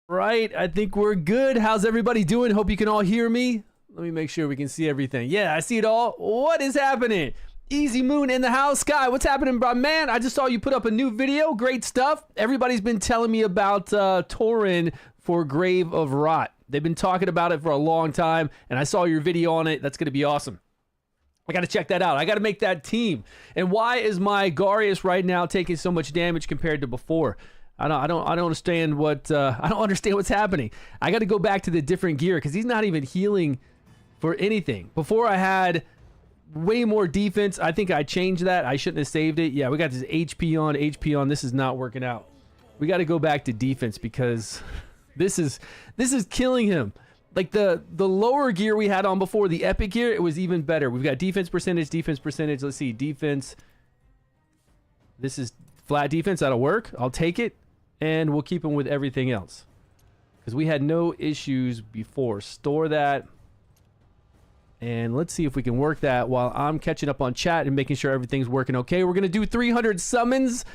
Right, I think we're good. How's everybody doing? Hope you can all hear me. Let me make sure we can see everything. Yeah, I see it all. What is happening? Easy Moon in the house. Sky, what's happening, bro? Man, I just saw you put up a new video. Great stuff. Everybody's been telling me about Tauren for Grave of Rot. They've been talking about it for a long time, and I saw your video on it. That's going to be awesome. I got to check that out. I got to make that team. And why is my Garius right now taking so much damage compared to before? I don't understand what I don't understand what's happening. I got to go back to the different gear because he's not even healing for anything. Before I had way more defense. I think I changed that. I shouldn't have saved it. Yeah, we got this HP on. This is not working out. We got to go back to defense because this is killing him. Like the lower gear we had on before, the epic gear, it was even better. We've got defense percentage. Let's see, defense. This is flat defense. That'll work. I'll take it. And we'll keep him with everything else. Because we had no issues before. Store that. And let's see if we can work that while I'm catching up on chat and making sure everything's working okay. We're going to do 300 summons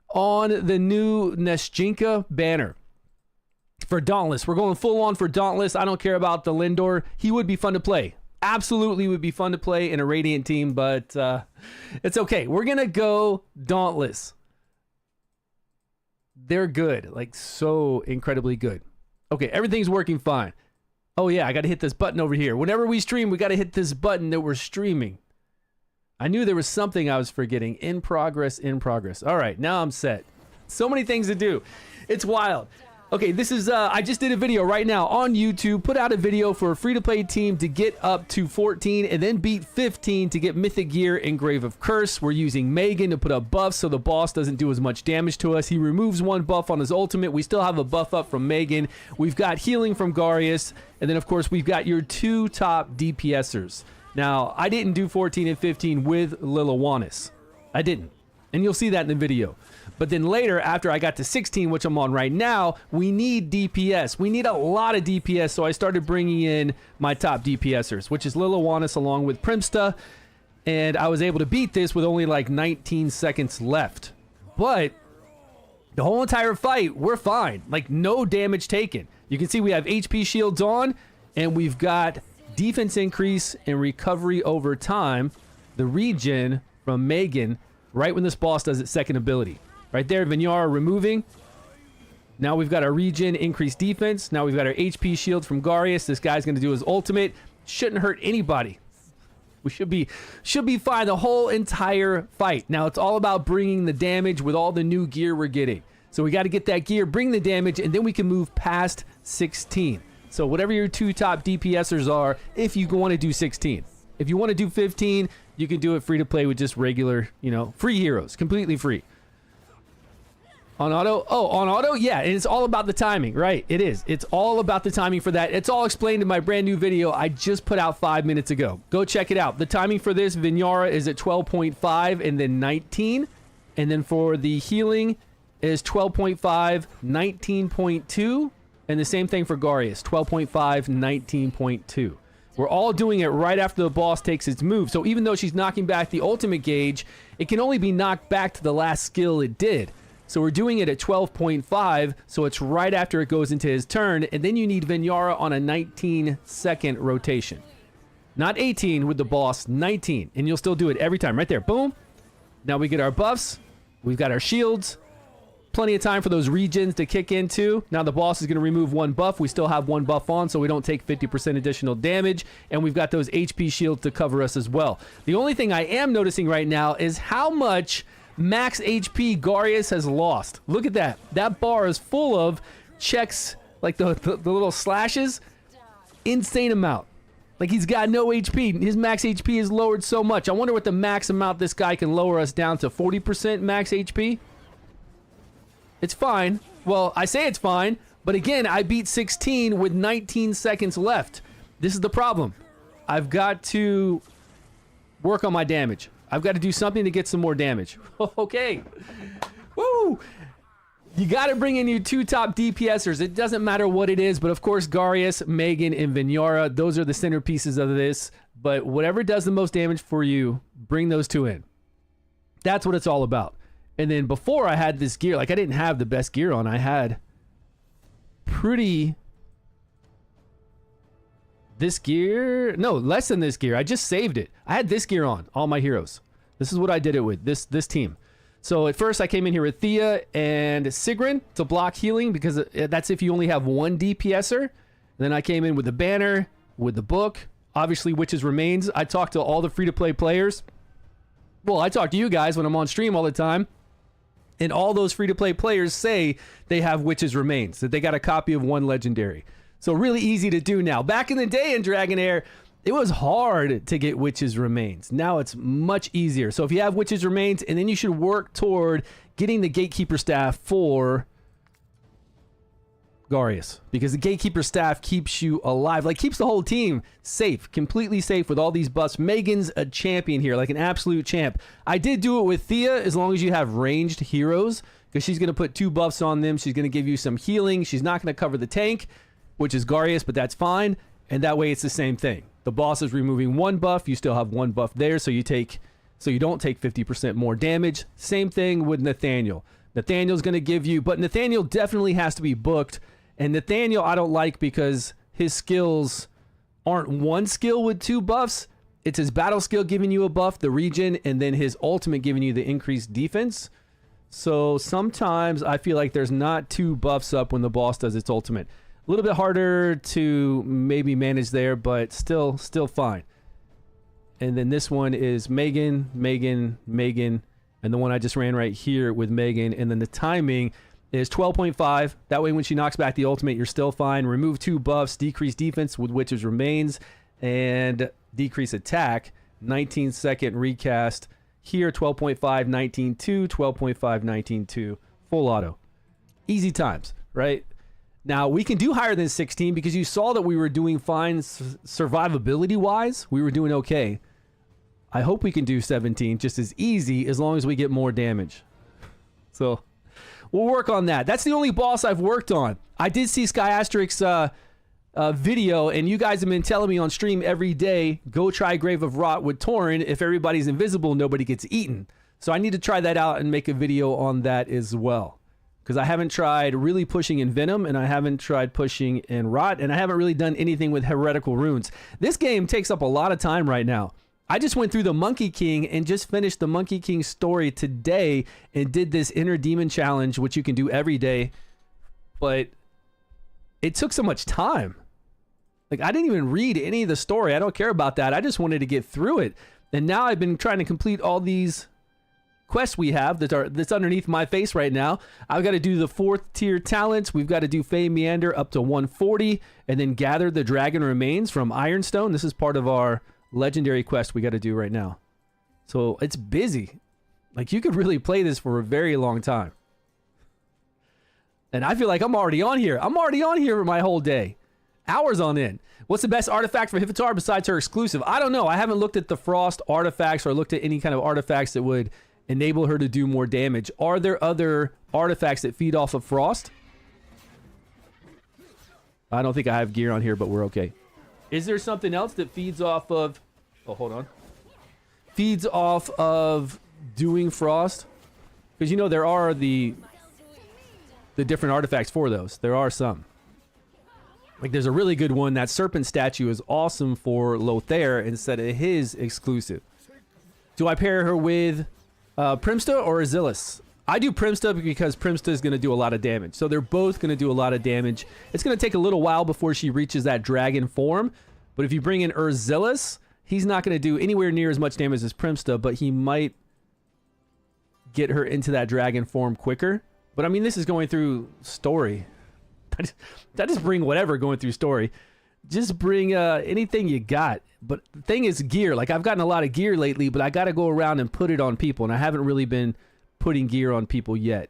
on the new Nesjinka banner. For Dauntless. We're going full on for Dauntless. I don't care about the Lindor. He would be fun to play. Absolutely would be fun to play in a Radiant team, but it's okay. We're going to go Dauntless. They're good. Like, so incredibly good. Okay, everything's working fine. Oh, yeah, I got to hit this button over here. Whenever we stream, we got to hit this button that we're streaming. I knew there was something I was forgetting. In progress, in progress. All right, now I'm set. So many things to do. It's wild. Okay, this is, I just did a video right now on YouTube, put out a video for a free-to-play team to get up to 14 and then beat 15 to get Mythic Gear and Grave of Curse. We're using Megan to put up buffs so the boss doesn't do as much damage to us. He removes one buff on his ultimate. We still have a buff up from Megan. We've got healing from Garius. And then, of course, we've got your two top DPSers. Now, I didn't do 14 and 15 with Liliwanis. I didn't. And you'll see that in the video. But then later, after I got to 16, which I'm on right now, we need DPS. We need a lot of DPS, so I started bringing in my top DPSers, which is Liliwanis along with Primsta, and I was able to beat this with only like 19 seconds left. But the whole entire fight, we're fine. Like, no damage taken. You can see we have HP shields on, and we've got defense increase and recovery over time, the regen from Megan, right when this boss does its second ability. Right there, Wrymrrow removing. Now we've got our regen, increased defense. Now we've got our HP shield from Garius. This guy's going to do his ultimate. Shouldn't hurt anybody. We should be fine the whole entire fight. Now it's all about bringing the damage with all the new gear we're getting. So we got to get that gear, bring the damage, and then we can move past 16. So whatever your two top DPSers are, if you want to do 16. If you want to do 15, you can do it free to play with just regular, free heroes, completely free. On auto? Oh, on auto? Yeah, and it's all about the timing, right? It is. It's all about the timing for that. It's all explained in my brand new video I just put out 5 minutes ago. Go check it out. The timing for this, Wrymrrow is at 12.5 and then 19. And then for the healing is 12.5, 19.2. And the same thing for Garius, 12.5, 19.2. We're all doing it right after the boss takes its move. So even though she's knocking back the ultimate gauge, it can only be knocked back to the last skill it did. So we're doing it at 12.5, so it's right after it goes into his turn, and then you need Wrymrrow on a 19-second rotation. Not 18 with the boss, 19, and you'll still do it every time. Right there, boom. Now we get our buffs. We've got our shields. Plenty of time for those regens to kick in too. Now the boss is going to remove one buff. We still have one buff on, so we don't take 50% additional damage, and we've got those HP shields to cover us as well. The only thing I am noticing right now is how much max HP Garius has lost. Look at that. That bar is full of checks, like the little slashes. Insane amount. Like, he's got no HP. His max HP is lowered so much. I wonder what the max amount this guy can lower us down to. 40% max HP? It's fine. Well, I say it's fine, but again, I beat 16 with 19 seconds left. This is the problem. I've got to work on my damage. I've got to do something to get some more damage. Okay. Woo! You got to bring in your two top DPSers. It doesn't matter what it is, but of course, Garius, Megan, and Wrymrrow, those are the centerpieces of this. But whatever does the most damage for you, bring those two in. That's what it's all about. And then before I had this gear, like, I didn't have the best gear on. I had pretty... This gear? No, less than this gear. I just saved it. I had this gear on, all my heroes. This is what I did it with, this team. So at first I came in here with Thea and Sigrun to block healing because that's if you only have one DPSer. And then I came in with the banner, with the book, obviously Witch's Remains. I talked to all the free-to-play players. Well, I talk to you guys when I'm on stream all the time. And all those free-to-play players say they have Witch's Remains, that they got a copy of one legendary. So really easy to do now. Back in the day in DragonHeir, it was hard to get Witch's Remains. Now it's much easier. So if you have Witch's Remains, and then you should work toward getting the Gatekeeper staff for Garius, because the Gatekeeper staff keeps you alive, like keeps the whole team safe, completely safe with all these buffs. Megan's a champion here, like an absolute champ. I did do it with Thea as long as you have ranged heroes, because she's going to put 2 buffs on them. She's going to give you some healing. She's not going to cover the tank, which is Garius, but that's fine. And that way it's the same thing. The boss is removing 1 buff. You still have 1 buff there, so you don't take 50% more damage. Same thing with Nathaniel. Nathaniel's going to give you, but Nathaniel definitely has to be booked. And Nathaniel I don't like because his skills aren't one skill with 2 buffs. It's his battle skill giving you a buff, the regen, and then his ultimate giving you the increased defense. So sometimes I feel like there's not 2 buffs up when the boss does its ultimate. A little bit harder to maybe manage there, but still fine. And then this one is Megan, Megan, Megan, and the one I just ran right here with Megan. And then the timing is 12.5. That way when she knocks back the ultimate, you're still fine. Remove 2 buffs, decrease defense with Witch's Remains, and decrease attack. 19-second recast. Here, 12.5, 19.2, 12.5, 19.2. Full auto. Easy times, right? Now, we can do higher than 16 because you saw that we were doing fine survivability-wise. We were doing okay. I hope we can do 17 just as easy as long as we get more damage. So, we'll work on that. That's the only boss I've worked on. I did see Sky Asterix's video, and you guys have been telling me on stream every day, go try Grave of Rot with Tauren. If everybody's invisible, nobody gets eaten. So I need to try that out and make a video on that as well. Because I haven't tried really pushing in Venom, and I haven't tried pushing in Rot, and I haven't really done anything with Heretical Runes. This game takes up a lot of time right now. I just went through the Monkey King and just finished the Monkey King story today and did this Inner Demon Challenge, which you can do every day. But it took so much time. Like, I didn't even read any of the story. I don't care about that. I just wanted to get through it. And now I've been trying to complete all these quests we have that's underneath my face right now. I've got to do the 4th tier talents. We've got to do Fey Meander up to 140 and then gather the Dragon Remains from Ironstone. This is part of our legendary quest we got to do right now. So it's busy. Like, you could really play this for a very long time. And I feel like I'm already on here. I'm already on here for my whole day. Hours on end. What's the best artifact for Hivitar besides her exclusive? I don't know. I haven't looked at the Frost artifacts or looked at any kind of artifacts that would enable her to do more damage. Are there other artifacts that feed off of Frost? I don't think I have gear on here, but we're okay. Is there something else that feeds off of... Oh, hold on. Feeds off of doing Frost? Because, you know, there are the different artifacts for those. There are some. Like, there's a really good one. That serpent statue is awesome for Lothair instead of his exclusive. Do I pair her with Primsta or Azilis? I do Primsta because Primsta is going to do a lot of damage. So they're both going to do a lot of damage. It's going to take a little while before she reaches that dragon form. But if you bring in Urzilis, he's not going to do anywhere near as much damage as Primsta, but he might get her into that dragon form quicker. But I mean, this is going through story. I just bring whatever going through story. Just bring anything you got. But the thing is gear. Like, I've gotten a lot of gear lately, but I got to go around and put it on people. And I haven't really been putting gear on people yet.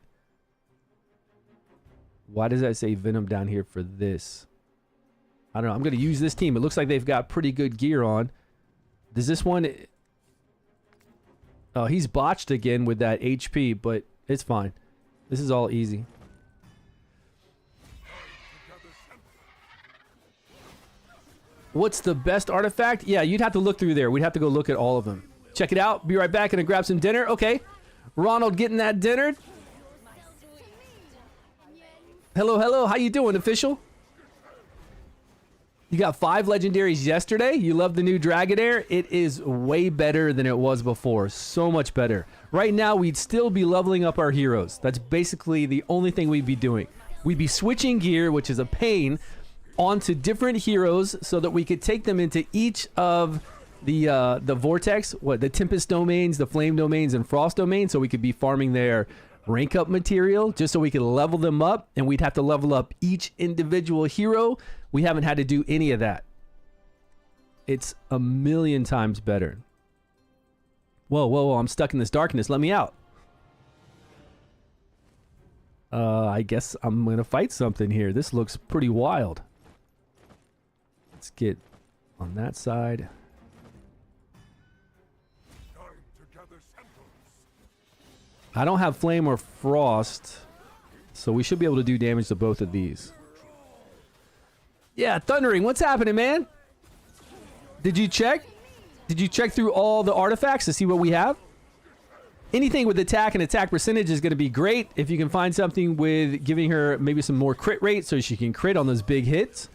Why does that say Venom down here for this? I don't know. I'm going to use this team. It looks like they've got pretty good gear on. Does this one... Oh, he's botched again with that HP, but it's fine. This is all easy. What's the best artifact? Yeah, you'd have to look through there. We'd have to go look at all of them. Check it out. Be right back. Gonna grab some dinner. Okay. Ronald getting that dinner. Hello, hello. How you doing, official? You got 5 legendaries yesterday. You love the new Dragonheir. It is way better than it was before. So much better. Right now, we'd still be leveling up our heroes. That's basically the only thing we'd be doing. We'd be switching gear, which is a pain, onto different heroes so that we could take them into each of the vortex, the Tempest domains, the Flame domains, and Frost domains, so we could be farming their rank up material just so we could level them up, and we'd have to level up each individual hero. We haven't had to do any of that. It's a million times better. Whoa, whoa, whoa, I'm stuck in this darkness. Let me out. I guess I'm gonna fight something here. This looks pretty wild. Let's get on that side. I don't have Flame or Frost, so we should be able to do damage to both of these. Yeah, Thundering, what's happening, man? Did you check? Did you check through all the artifacts to see what we have? Anything with attack and attack percentage is going to be great. If you can find something with giving her maybe some more crit rate so she can crit on those big hits.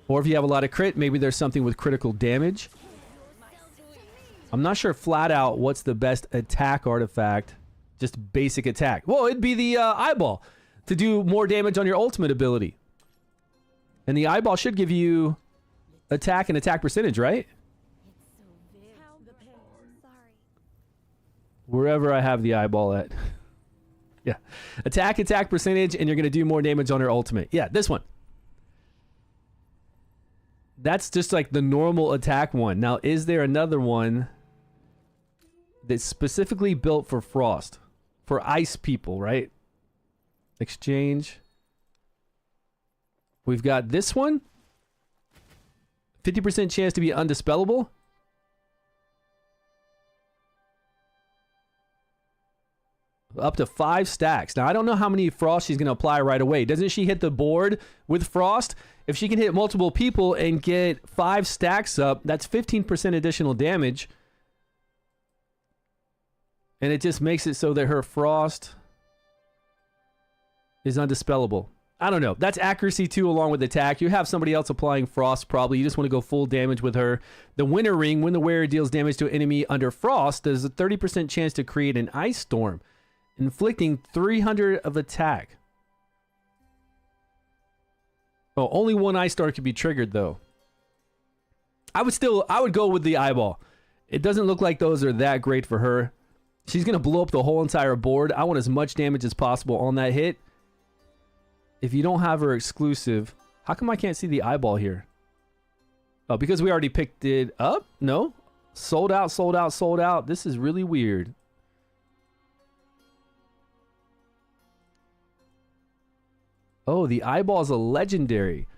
Or if you have a lot of crit, maybe there's something with critical damage. I'm not sure flat out what's the best attack artifact. Just basic attack. Well, it'd be the eyeball to do more damage on your ultimate ability. And the eyeball should give you attack and attack percentage, right? Wherever I have the eyeball at. Yeah. Attack percentage, and you're going to do more damage on her ultimate. Yeah, this one. That's just like the normal attack one. Now, is there another one that's specifically built for Frost? For ice people, right? Exchange. We've got this one. 50% chance to be undispellable. Up to 5 stacks. Now, I don't know how many Frost she's going to apply right away. Doesn't she hit the board with Frost? If she can hit multiple people and get 5 stacks up, that's 15% additional damage. And it just makes it so that her Frost is undispellable. I don't know. That's accuracy too, along with attack. You have somebody else applying Frost probably. You just want to go full damage with her. The Winter Ring, when the wearer deals damage to an enemy under Frost, there's a 30% chance to create an ice storm, inflicting 300 of attack. Oh, only one ice storm could be triggered though. I would go with the eyeball. It doesn't look like those are that great for her. She's going to blow up the whole entire board. I want as much damage as possible on that hit. If you don't have her exclusive, how come I can't see the eyeball here? Oh, because we already picked it up? No. Sold out, sold out, sold out. This is really weird. Oh, the eyeball is a legendary.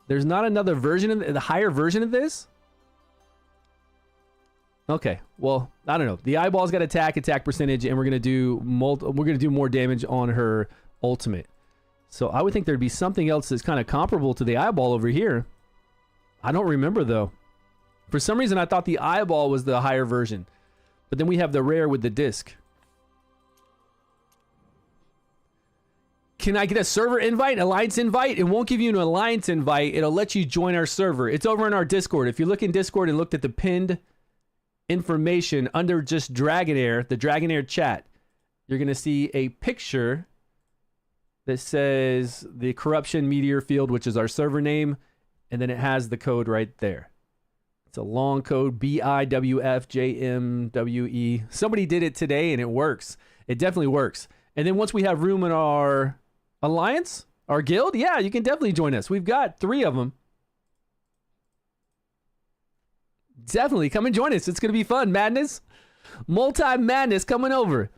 There's not another version of the higher version of this? Okay, well, I don't know. The eyeball's got attack percentage, and we're gonna do more damage on her ultimate. So I would think there'd be something else that's kind of comparable to the eyeball over here. I don't remember though. For some reason, I thought the eyeball was the higher version, but then we have the rare with the disc. Can I get a server invite, alliance invite? It won't give you an alliance invite. It'll let you join our server. It's over in our Discord. If you look in Discord and looked at the pinned information under just Dragonheir, the Dragonheir chat, you're going to see a picture that says the Corruption Meteor Field, which is our server name, and then it has the code right there. It's a long code, BIWFJMWE. Somebody did it today, and it works. It definitely works. And then once we have room in our alliance, our guild, yeah, you can definitely join us. We've got 3 of them. Definitely come and join us. It's going to be fun. Madness, multi-madness coming over.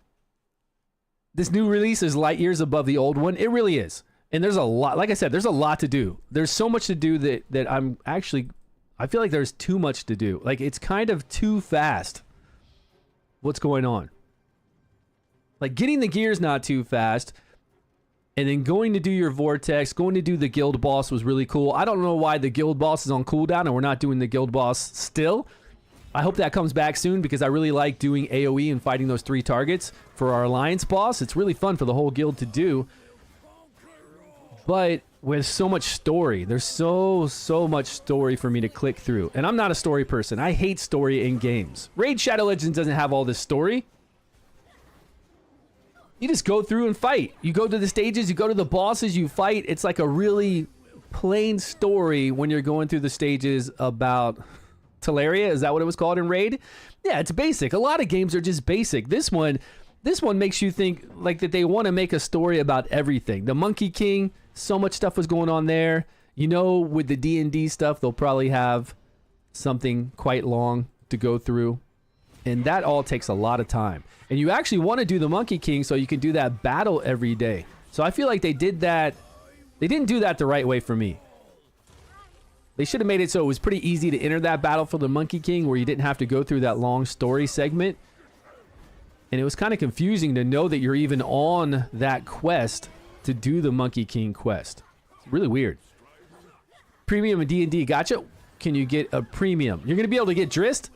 This new release is light years above the old one. It really is. And there's a lot, like I said, there's a lot to do. There's so much to do that I'm actually, I feel like there's too much to do. Like, it's kind of too fast. What's going on? Like, getting the gears not too fast, and then going to do your vortex, going to do the guild boss was really cool. I don't know why the guild boss is on cooldown and we're not doing the guild boss still. I hope that comes back soon because I really like doing AoE and fighting those 3 targets for our alliance boss. It's really fun for the whole guild to do. but with so much story. There's so much story for me to click through. And I'm not a story person. I hate story in games. Raid Shadow Legends doesn't have all this story. You just go through and fight. You go to the stages, you go to the bosses, you fight. It's like a really plain story when you're going through the stages about Teleria. Is that what it was called in Raid? Yeah, it's basic. A lot of games are just basic. This one makes you think like that they want to make a story about everything. The Monkey King, so much stuff was going on there. You know, with the D&D stuff, they'll probably have something quite long to go through. And that all takes a lot of time. And you actually want to do the Monkey King so you can do that battle every day. So I feel like they did that. They didn't do that the right way for me. They should have made it so it was pretty easy to enter that battle for the Monkey King where you didn't have to go through that long story segment. And it was kind of confusing to know that you're even on that quest to do the Monkey King quest. It's really weird. Premium in D&D, gotcha. Can you get a premium? You're going to be able to get Drist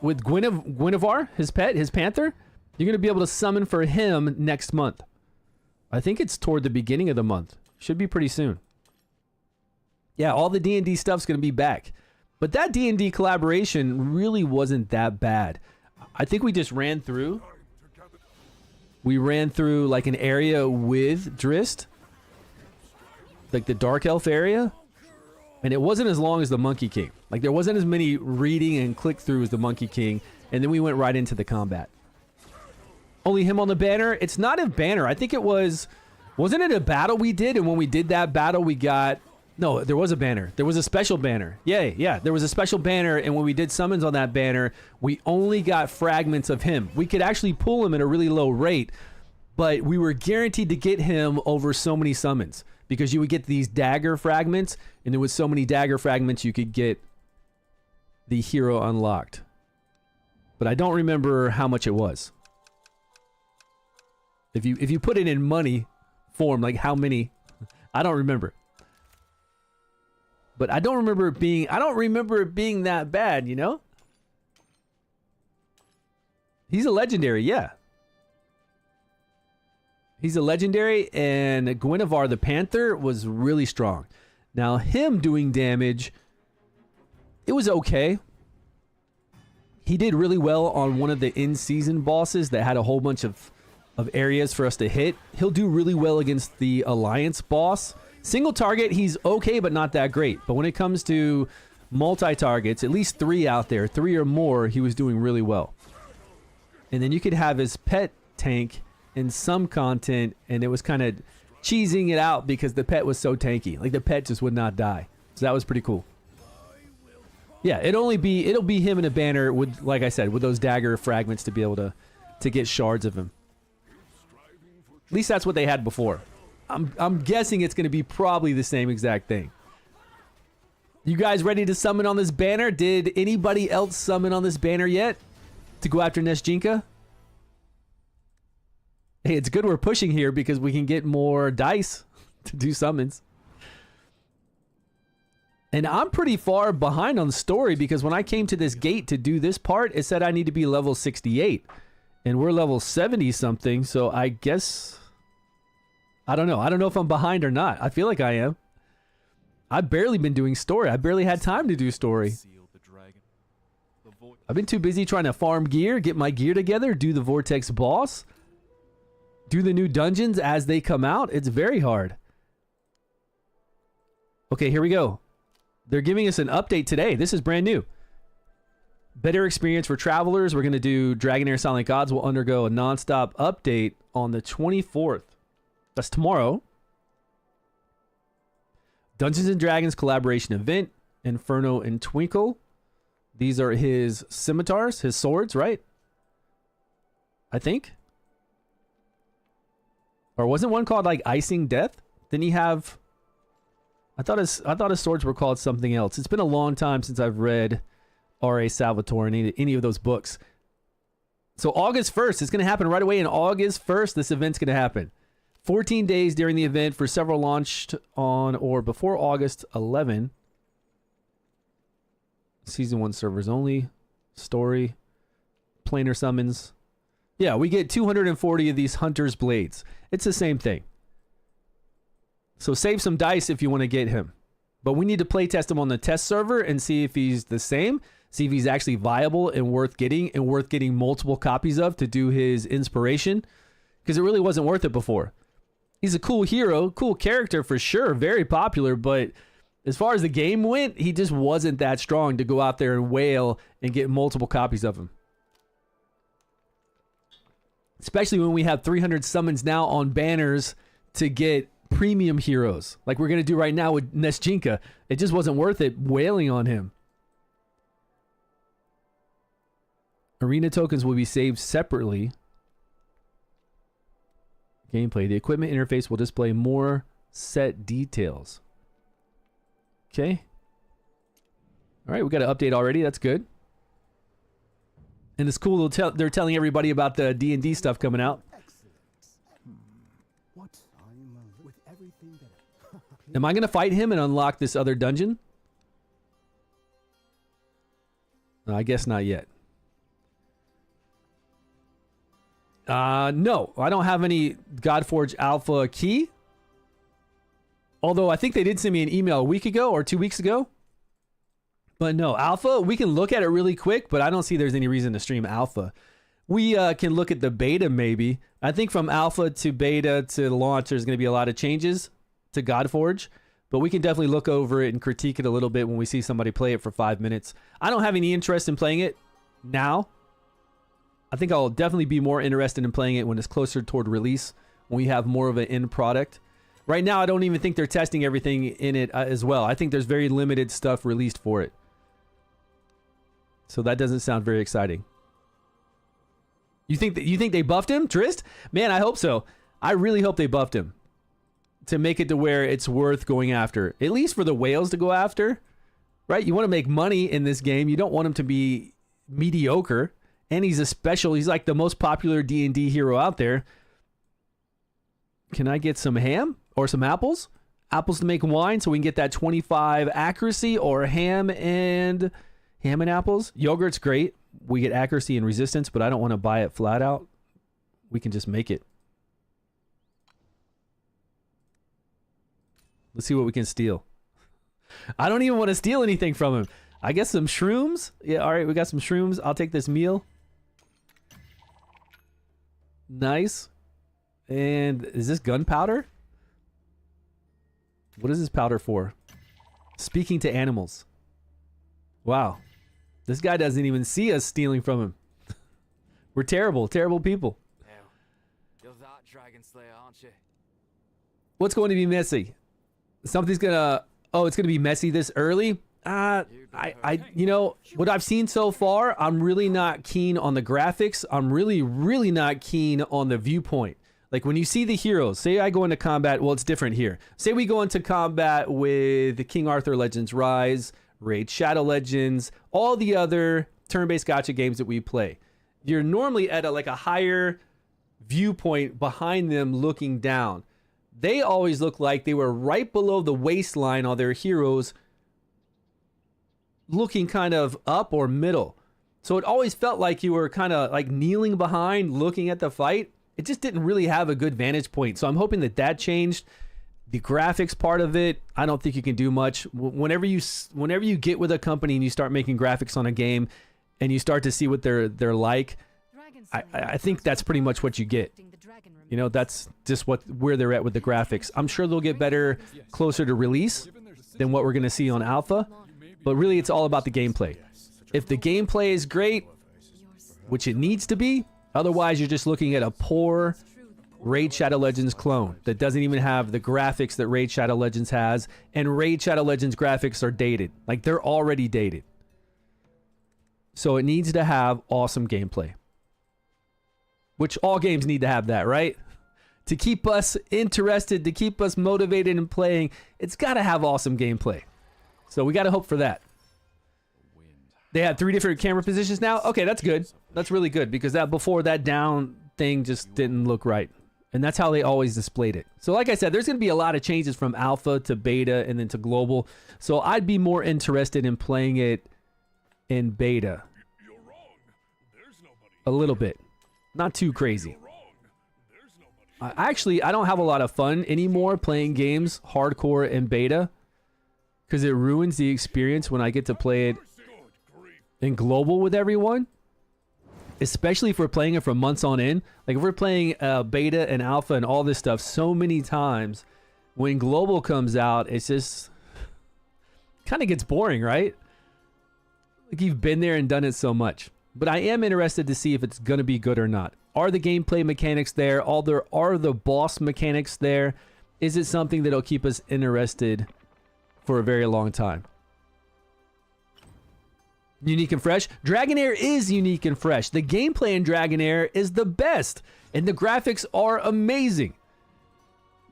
with Guinevere, his pet, his panther. You're going to be able to summon for him next month. I think it's toward the beginning of the month. Should be pretty soon. Yeah, all the D&D stuff's going to be back. But that D&D collaboration really wasn't that bad. I think we just ran through. We ran through like an area with Drist. Like the Dark Elf area. And it wasn't as long as the Monkey King. Like there wasn't as many reading and click through as the Monkey King. And then we went right into the combat. Only him on the banner? It's not a banner. I think it was... Wasn't it a battle we did? And when we did that battle, we got... No, there was a banner. There was a special banner. Yay, yeah. There was a special banner, and when we did summons on that banner, we only got fragments of him. We could actually pull him at a really low rate, but we were guaranteed to get him over so many summons because you would get these dagger fragments, and there was so many dagger fragments you could get the hero unlocked. But I don't remember how much it was. If you put it in money form, like how many, I don't remember. But I don't remember it being that bad, you know? He's a legendary, yeah. He's a legendary, and Guinevere the Panther was really strong. Now, him doing damage, it was okay. He did really well on one of the in-season bosses that had a whole bunch of areas for us to hit. He'll do really well against the Alliance boss. Single target, he's okay, but not that great. But when it comes to multi-targets, at least 3 out there, 3 or more, he was doing really well. And then you could have his pet tank in some content, and it was kind of cheesing it out because the pet was so tanky. Like, the pet just would not die. So that was pretty cool. Yeah, it'll be him in a banner with, like I said, with those dagger fragments to be able to get shards of him. At least that's what they had before. I'm guessing it's going to be probably the same exact thing. You guys ready to summon on this banner? Did anybody else summon on this banner yet to go after Nesjinka? Hey, it's good we're pushing here because we can get more dice to do summons. And I'm pretty far behind on the story because when I came to this gate to do this part, it said I need to be level 68. And we're level 70 something, so I guess... I don't know. I don't know if I'm behind or not. I feel like I am. I've barely been doing story. I barely had time to do story. I've been too busy trying to farm gear, get my gear together, do the Vortex boss, do the new dungeons as they come out. It's very hard. Okay, here we go. They're giving us an update today. This is brand new. Better experience for travelers. We're going to do Dragonheir Silent Gods will undergo a non-stop update on the 24th. That's tomorrow. Dungeons and Dragons collaboration event. Inferno and Twinkle. These are his scimitars, his swords, right? I think. Or wasn't one called like Icing Death? Didn't he have... I thought his swords were called something else. It's been a long time since I've read R.A. Salvatore and any of those books. So August 1st, it's going to happen right away. In August 1st, this event's going to happen. 14 days during the event for several launched on or before August 11. Season 1 servers only. Story. Planar summons. Yeah, we get 240 of these Hunter's Blades. It's the same thing. So save some dice if you want to get him. But we need to play test him on the test server and see if he's the same. See if he's actually viable and worth getting multiple copies of to do his inspiration. Because it really wasn't worth it before. He's a cool hero, cool character for sure, very popular, but as far as the game went, he just wasn't that strong to go out there and wail and get multiple copies of him. Especially when we have 300 summons now on banners to get premium heroes, like we're going to do right now with Neschinka. It just wasn't worth it wailing on him. Arena tokens will be saved separately. Gameplay. The equipment interface will display more set details. Okay. All right, we got an update already. That's good. And it's cool. They're telling everybody about the D&D stuff coming out. Am I going to fight him and unlock this other dungeon? No, I guess not yet. No, I don't have any Godforge Alpha key. Although I think they did send me an email a week ago or 2 weeks ago. But no, Alpha, we can look at it really quick, but I don't see there's any reason to stream Alpha. We can look at the beta maybe. I think from Alpha to beta to launch, there's going to be a lot of changes to Godforge. But we can definitely look over it and critique it a little bit when we see somebody play it for 5 minutes. I don't have any interest in playing it now. I think I'll definitely be more interested in playing it when it's closer toward release, when we have more of an end product. Right now, I don't even think they're testing everything in it as well. I think there's very limited stuff released for it. So that doesn't sound very exciting. You think they buffed him, Trist? Man, I hope so. I really hope they buffed him to make it to where it's worth going after. At least for the whales to go after, right? You want to make money in this game. You don't want him to be mediocre. And he's a special. He's like the most popular D&D hero out there. Can I get some ham or some apples? Apples to make wine so we can get that 25 accuracy, or ham and apples. Yogurt's great. We get accuracy and resistance, but I don't want to buy it flat out. We can just make it. Let's see what we can steal. I don't even want to steal anything from him. I guess some shrooms. Yeah, all right, we got some shrooms. I'll take this meal. Nice. And is this gunpowder? What is this powder for? Speaking to animals. Wow. This guy doesn't even see us stealing from him. We're terrible, terrible people. You're that Dragon Slayer, aren't you? What's going to be messy? Something's gonna... Oh, it's gonna be messy this early? You know, what I've seen so far, I'm really not keen on the graphics. I'm really not keen on the viewpoint. Like when you see the heroes, say I go into combat, well, it's different here. Say we go into combat with King Arthur Legends Rise, Raid Shadow Legends, all the other turn-based gacha games that we play. You're normally at a higher viewpoint behind them looking down. They always look like they were right below the waistline on their heroes, looking kind of up or middle. So it always felt like you were kind of like kneeling behind, looking at the fight. It just didn't really have a good vantage point. So I'm hoping that changed. The graphics part of it, I don't think you can do much. Whenever you get with a company and you start making graphics on a game and you start to see what they're like, I think that's pretty much what you get. You know, that's just where they're at with the graphics. I'm sure they'll get better closer to release than what we're going to see on Alpha. But really, it's all about the gameplay. If the gameplay is great, which it needs to be, otherwise you're just looking at a poor Raid Shadow Legends clone that doesn't even have the graphics that Raid Shadow Legends has, and Raid Shadow Legends graphics are dated. Like, they're already dated. So it needs to have awesome gameplay. Which all games need to have that, right? To keep us interested, to keep us motivated in playing, it's got to have awesome gameplay. So we got to hope for that. They have 3 different camera positions now. Okay, that's good. That's really good, because before that down thing just didn't look right. And that's how they always displayed it. So like I said, there's going to be a lot of changes from alpha to beta and then to global. So I'd be more interested in playing it in beta. A little bit. Not too crazy. I don't have a lot of fun anymore playing games hardcore and beta because it ruins the experience when I get to play it in global with everyone, especially if we're playing it for months on end. Like if we're playing beta and alpha and all this stuff so many times, when global comes out, it's just kind of gets boring, right? Like you've been there and done it so much. But I am interested to see if it's going to be good or not. Are the gameplay mechanics there? Are the boss mechanics there? Is it something that'll keep us interested for a very long time? Unique and fresh? Dragonheir is unique and fresh. The gameplay in Dragonheir is the best, and the graphics are amazing.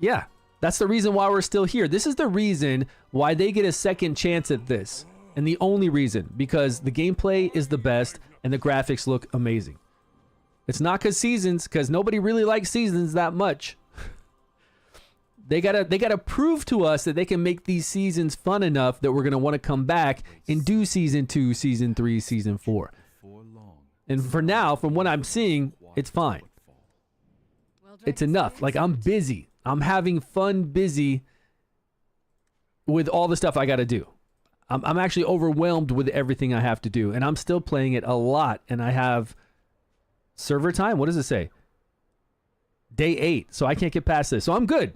Yeah, that's the reason why we're still here. This is the reason why they get a second chance at this, and the only reason, because the gameplay is the best and the graphics look amazing. It's not because nobody really likes seasons that much. They gotta prove to us that they can make these seasons fun enough that we're gonna want to come back and do season 2, season 3, season 4. And for now, from what I'm seeing, it's fine. It's enough. Like I'm busy. I'm having fun busy with all the stuff I gotta do. I'm actually overwhelmed with everything I have to do, and I'm still playing it a lot, and I have server time. What does it say? Day 8, so I can't get past this. So I'm good.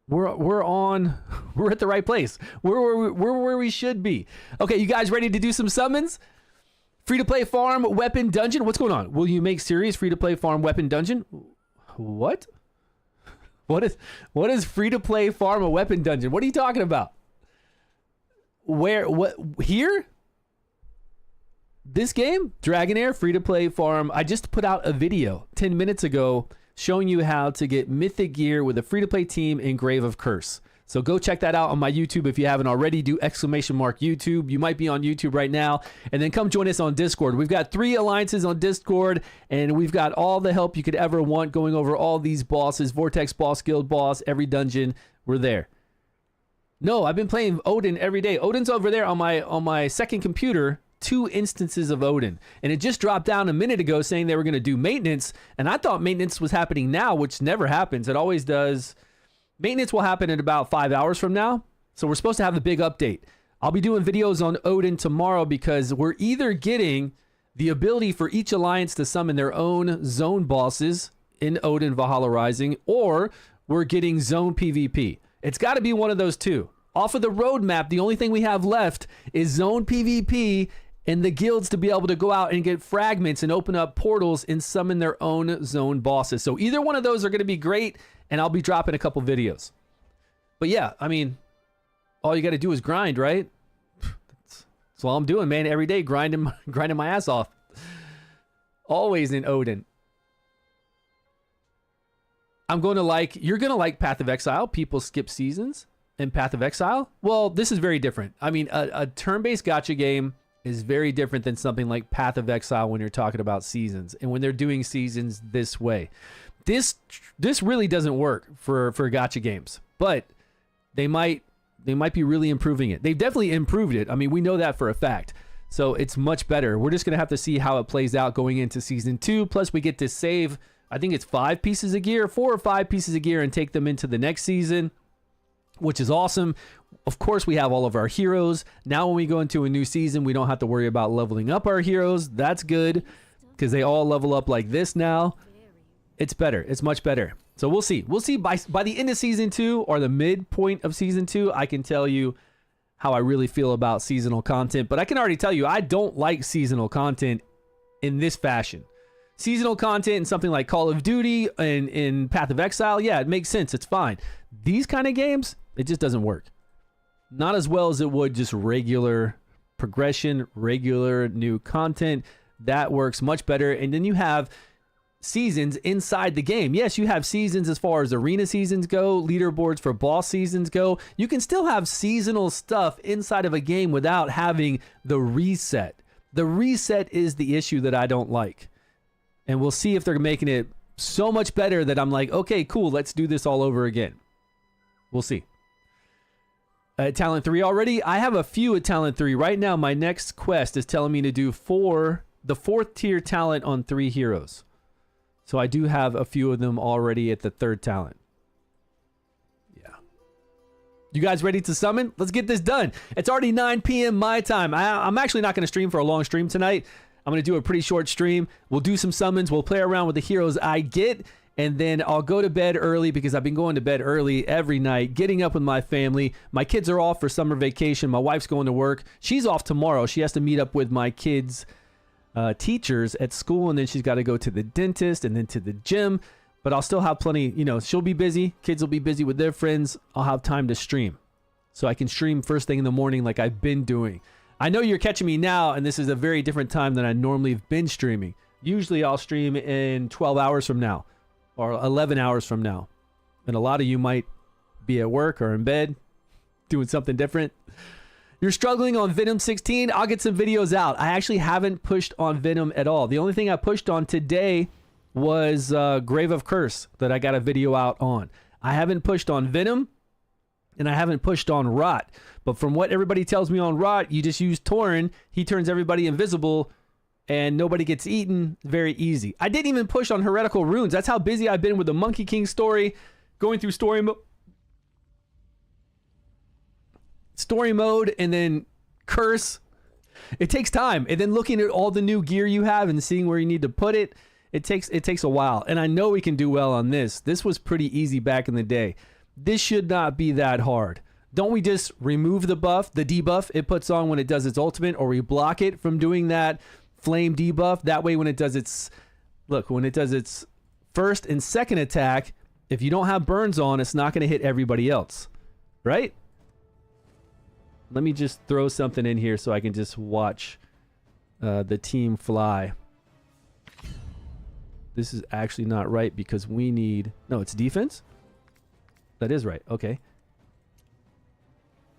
We're at the right place. We're where we should be. Okay, you guys ready to do some summons? Free-to-play farm weapon dungeon. What's going on? Will you make series free-to-play farm weapon dungeon? What? What is free-to-play farm a weapon dungeon? What are you talking about? Where? What? Here? This game? Dragonheir free-to-play farm. I just put out a video 10 minutes ago showing you how to get mythic gear with a free-to-play team in Grave of Curse. So go check that out on my YouTube if you haven't already. Do ! YouTube. You might be on YouTube right now. And then come join us on Discord. We've got 3 alliances on Discord, and we've got all the help you could ever want going over all these bosses. Vortex boss, Guild boss, every dungeon. We're there. No, I've been playing Odin every day. Odin's over there on my second computer. 2 instances of Odin, and it just dropped down a minute ago saying they were going to do maintenance, and I thought maintenance was happening now, which never happens. It always does. Maintenance will happen in about 5 hours from now, so we're supposed to have the big update. I'll be doing videos on Odin tomorrow because we're either getting the ability for each alliance to summon their own zone bosses in Odin Valhalla Rising, or we're getting zone PvP. It's got to be one of those two. Off of the roadmap, the only thing we have left is zone PvP and the guilds to be able to go out and get fragments and open up portals and summon their own zone bosses. So either one of those are going to be great, and I'll be dropping a couple videos. But yeah, I mean, all you got to do is grind, right? That's all I'm doing, man. Every day, grinding my ass off. Always in Odin. You're going to like Path of Exile. People skip seasons in Path of Exile. Well, this is very different. I mean, a turn-based gacha game is very different than something like Path of Exile when you're talking about seasons and when they're doing seasons this way. This really doesn't work for gacha games, but they might be really improving it. They've definitely improved it. I mean, we know that for a fact. So it's much better. We're just going to have to see how it plays out going into season 2. Plus we get to save, I think it's 5 pieces of gear, 4 or 5 pieces of gear, and take them into the next season, which is awesome. Of course, we have all of our heroes. Now when we go into a new season, we don't have to worry about leveling up our heroes. That's good because they all level up like this now. It's better. It's much better. So we'll see. We'll see by the end of season 2 or the midpoint of season 2, I can tell you how I really feel about seasonal content. But I can already tell you, I don't like seasonal content in this fashion. Seasonal content in something like Call of Duty and in Path of Exile, yeah, it makes sense. It's fine. These kind of games, it just doesn't work. Not as well as it would just regular progression, regular new content. That works much better. And then you have seasons inside the game. Yes, you have seasons as far as arena seasons go, leaderboards for boss seasons go. You can still have seasonal stuff inside of a game without having the reset. The reset is the issue that I don't like. And we'll see if they're making it so much better that I'm like, okay, cool, let's do this all over again. We'll see. Talent 3 already? I have a few at Talent 3. Right now, my next quest is telling me to do the 4th tier talent on 3 heroes. So I do have a few of them already at the 3rd talent. Yeah. You guys ready to summon? Let's get this done. It's already 9 p.m. my time. I'm actually not going to stream for a long stream tonight. I'm going to do a pretty short stream. We'll do some summons. We'll play around with the heroes I get. And then I'll go to bed early because I've been going to bed early every night, getting up with my family. My kids are off for summer vacation. My wife's going to work. She's off tomorrow. She has to meet up with my kids' teachers at school, and then she's got to go to the dentist and then to the gym. But I'll still have plenty, you know, she'll be busy. Kids will be busy with their friends. I'll have time to stream. So I can stream first thing in the morning like I've been doing. I know you're catching me now, and this is a very different time than I normally have been streaming. Usually I'll stream in 12 hours from now or 11 hours from now. And a lot of you might be at work or in bed doing something different. You're struggling on Venom 16? I'll get some videos out. I actually haven't pushed on Venom at all. The only thing I pushed on today was Grave of Curse that I got a video out on. I haven't pushed on Venom, and I haven't pushed on Rot. But from what everybody tells me on Rot, you just use Tauren. He turns everybody invisible, and nobody gets eaten. Very easy. I didn't even push on Heretical Runes. That's how busy I've been with the Monkey King story, going through story mode, and then Curse. It takes time, and then looking at all the new gear you have and seeing where you need to put it, it takes a while. And I know we can do well on this. This was pretty easy back in the day. This should not be that hard. Don't we just remove the buff, the debuff it puts on when it does its ultimate, or we block it from doing that flame debuff? That way when it does its, look, when it does its first and second attack, if you don't have burns on, it's not going to hit everybody else, right? Let me just throw something in here so I can just watch the team fly. This is actually not right because we need... No, it's defense? That is right. Okay.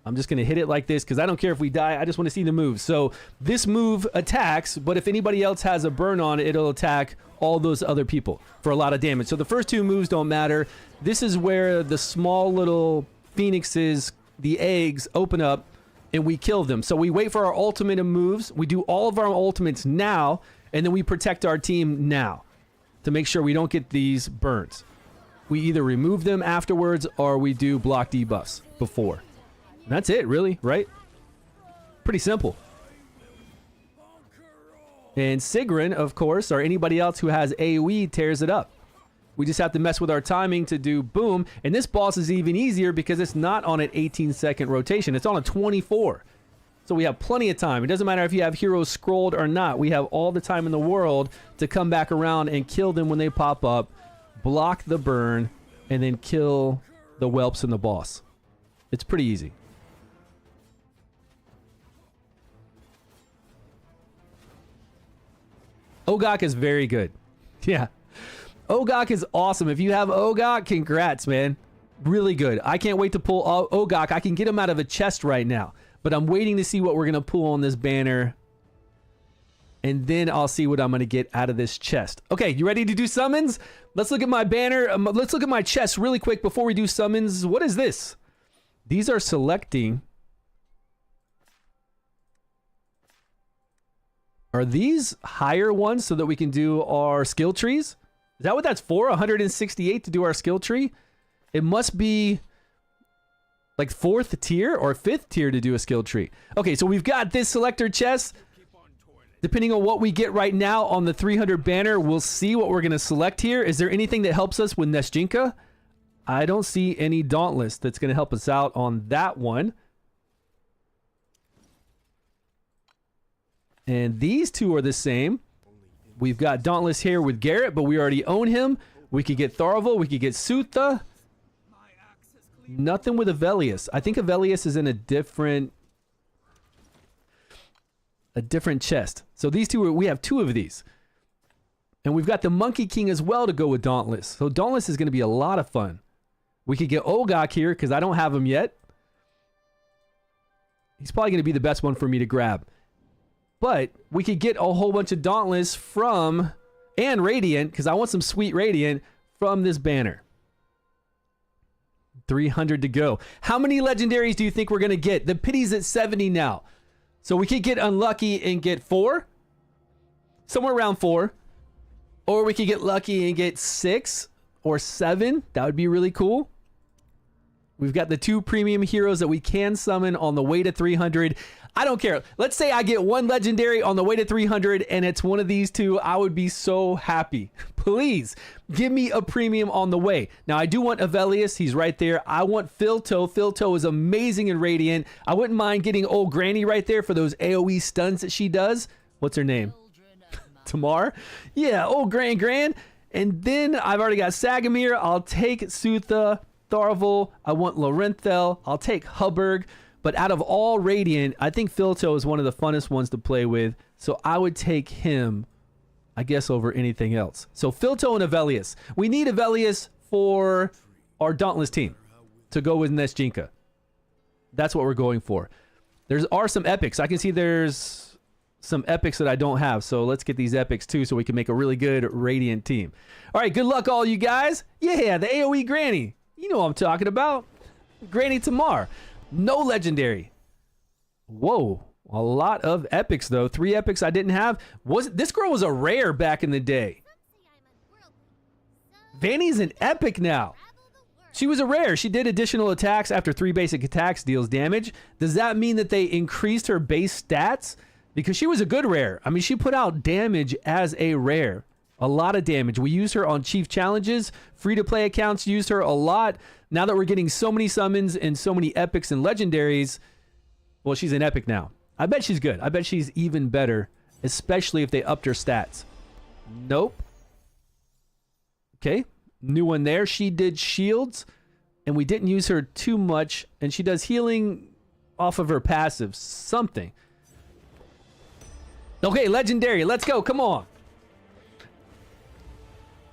I'm just going to hit it like this because I don't care if we die. I just want to see the move. So this move attacks, but if anybody else has a burn on it, it'll attack all those other people for a lot of damage. So the first two moves don't matter. This is where the small little phoenixes, the eggs, open up and we kill them. So we wait for our ultimate moves. We do all of our ultimates now, and then we protect our team now to make sure we don't get these burns. We either remove them afterwards or we do block debuffs before. And that's it, really, right? Pretty simple. And Sigrun, of course, or anybody else who has AoE, tears it up. We just have to mess with our timing to do boom. And this boss is even easier because it's not on an 18-second rotation. It's on a 24. So we have plenty of time. It doesn't matter if you have heroes scrolled or not. We have all the time in the world to come back around and kill them when they pop up, block the burn, and then kill the whelps and the boss. It's pretty easy. Ogok is very good. Yeah. Ogok is awesome. If you have Ogok, congrats, man. Really good. I can't wait to pull Ogok. I can get him out of a chest right now, but I'm waiting to see what we're going to pull on this banner, and then I'll see what I'm going to get out of this chest. Okay, you ready to do summons? Let's look at my banner. Let's look at my chest really quick before we do summons. What is this? These are selecting. Are these higher ones so that we can do our skill trees? Is that what that's for? 168 to do our skill tree? It must be like 4th tier or 5th tier to do a skill tree. Okay, so we've got this selector chest. Depending on what we get right now on the 300 banner, we'll see what we're going to select here. Is there anything that helps us with Nesjinka? I don't see any Dauntless that's going to help us out on that one. And these two are the same. We've got Dauntless here with Garrett, but we already own him. We could get Tharavel. We could get Sutha. Nothing with Avelius. I think Avelius is in a different chest. So these two, we have 2 of these. And we've got the Monkey King as well to go with Dauntless. So Dauntless is going to be a lot of fun. We could get Ogok here because I don't have him yet. He's probably going to be the best one for me to grab. But we could get a whole bunch of Dauntless from, and Radiant, because I want some sweet Radiant from this banner. 300 to go. How many legendaries do you think we're going to get? The pity's at 70 now. So we could get unlucky and get 4. Somewhere around 4. Or we could get lucky and get 6 or 7. That would be really cool. We've got the 2 premium heroes that we can summon on the way to 300. I don't care. Let's say I get 1 legendary on the way to 300 and it's one of these 2. I would be so happy. Please give me a premium on the way. Now, I do want Avelius. He's right there. I want Filto. Filto is amazing in Radiant. I wouldn't mind getting old Granny right there for those AoE stuns that she does. What's her name? Tamar? Yeah, old Gran. And then I've already got Sagamir. I'll take Sutha, Tharvel. I want Lorenthel. I'll take Hubberg. But out of all Radiant, I think Filto is one of the funnest ones to play with. So I would take him, I guess, over anything else. So Filto and Avelius. We need Avelius for our Dauntless team to go with Nesjinka. That's what we're going for. There are some epics. I can see there's some epics that I don't have. So let's get these epics too so we can make a really good Radiant team. All right, good luck all you guys. Yeah, the AoE Granny. You know what I'm talking about. Granny Tamar. No legendary. Whoa. A lot of epics, though. 3 epics I didn't have. This girl was a rare back in the day. Vanny's an epic now. She was a rare. She did additional attacks after 3 basic attacks deals damage. Does that mean that they increased her base stats? Because she was a good rare. I mean, she put out damage as a rare. A lot of damage. We used her on Chief Challenges. Free-to-play accounts used her a lot. Now that we're getting so many summons and so many epics and legendaries, well, she's an epic now. I bet she's good. I bet she's even better, especially if they upped her stats. Nope. Okay. New one there. She did shields, and we didn't use her too much, and she does healing off of her passive. Something. Okay, legendary. Let's go. Come on.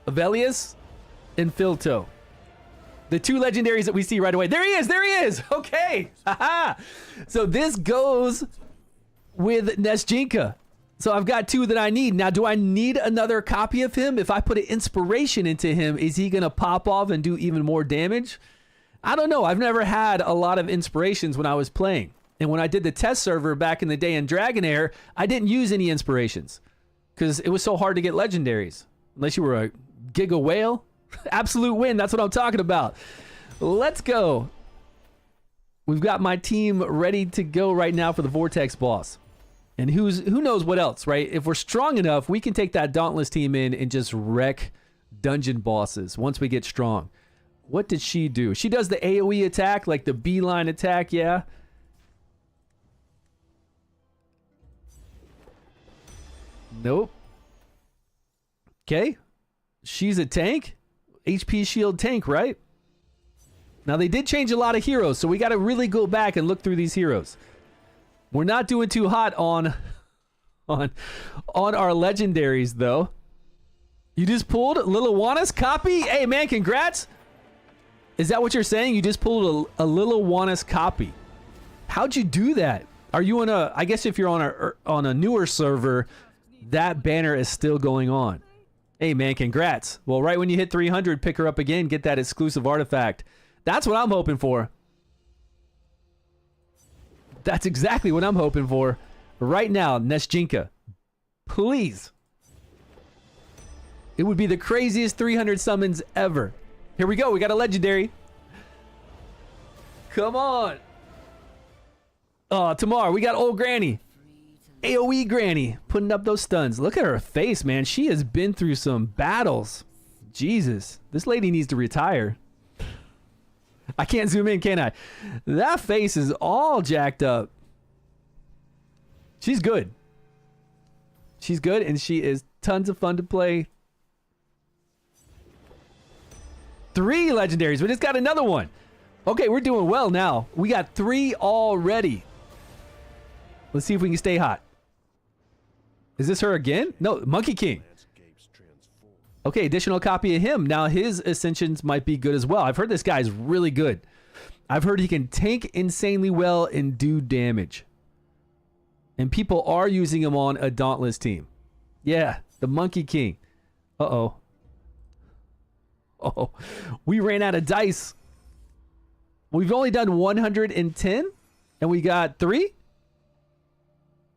Avelius and Filto. The 2 legendaries that we see right away. There he is. There he is. Okay. Haha. So this goes with Nesjinka. So I've got 2 that I need. Now, do I need another copy of him? If I put an inspiration into him, is he going to pop off and do even more damage? I don't know. I've never had a lot of inspirations when I was playing. And when I did the test server back in the day in DragonHeir, I didn't use any inspirations because it was so hard to get legendaries. Unless you were a Giga Whale. Absolute win. That's what I'm talking about. Let's go. We've got my team ready to go right now for the Vortex boss. And who knows what else, right? If we're strong enough, we can take that Dauntless team in and just wreck dungeon bosses once we get strong. What did she do? She does the AoE attack, like the beeline attack, yeah. Nope. Okay. She's a tank. HP shield tank, right? Now, they did change a lot of heroes, so we got to really go back and look through these heroes. We're not doing too hot on our legendaries, though. You just pulled Liliwana's copy? Hey, man, congrats. Is that what you're saying? You just pulled a Liliwana's copy. How'd you do that? Are you on a... I guess if you're on a newer server, that banner is still going on. Hey, man, congrats. Well, right when you hit 300, pick her up again, get that exclusive artifact. That's what I'm hoping for. That's exactly what I'm hoping for. Right now, Nesjinka. Please. It would be the craziest 300 summons ever. Here we go. We got a legendary. Come on. Oh, Tamar, we got old Granny. AoE Granny putting up those stuns. Look at her face, man. She has been through some battles. Jesus. This lady needs to retire. I can't zoom in, can I? That face is all jacked up. She's good. She's good, and she is tons of fun to play. 3 legendaries. We just got another one. Okay, we're doing well now. We got 3 already. Let's see if we can stay hot. Is this her again? No, Monkey King. Okay, additional copy of him. Now his ascensions might be good as well. I've heard this guy's really good. I've heard he can tank insanely well and do damage. And people are using him on a Dauntless team. Yeah, the Monkey King. Uh-oh. Oh, we ran out of dice. We've only done 110 and we got 3?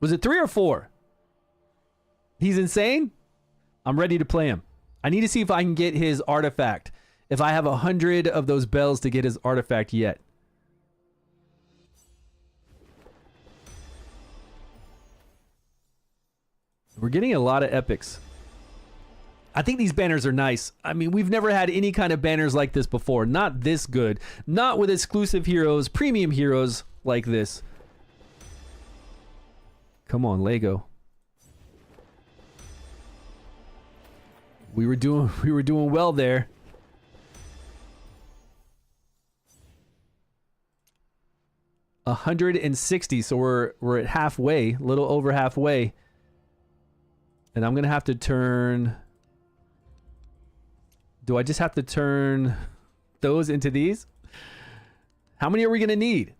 Was it 3 or 4? He's insane. I'm ready to play him. I need to see if I can get his artifact. If I have 100 of those bells to get his artifact yet. We're getting a lot of epics. I think these banners are nice. I mean, we've never had any kind of banners like this before. Not this good. Not with exclusive heroes, premium heroes like this. Come on, Lego. We were doing well there. $160, so we're at halfway, a little over halfway. And I'm gonna have to turn. Do I just have to turn those into these? How many are we gonna need?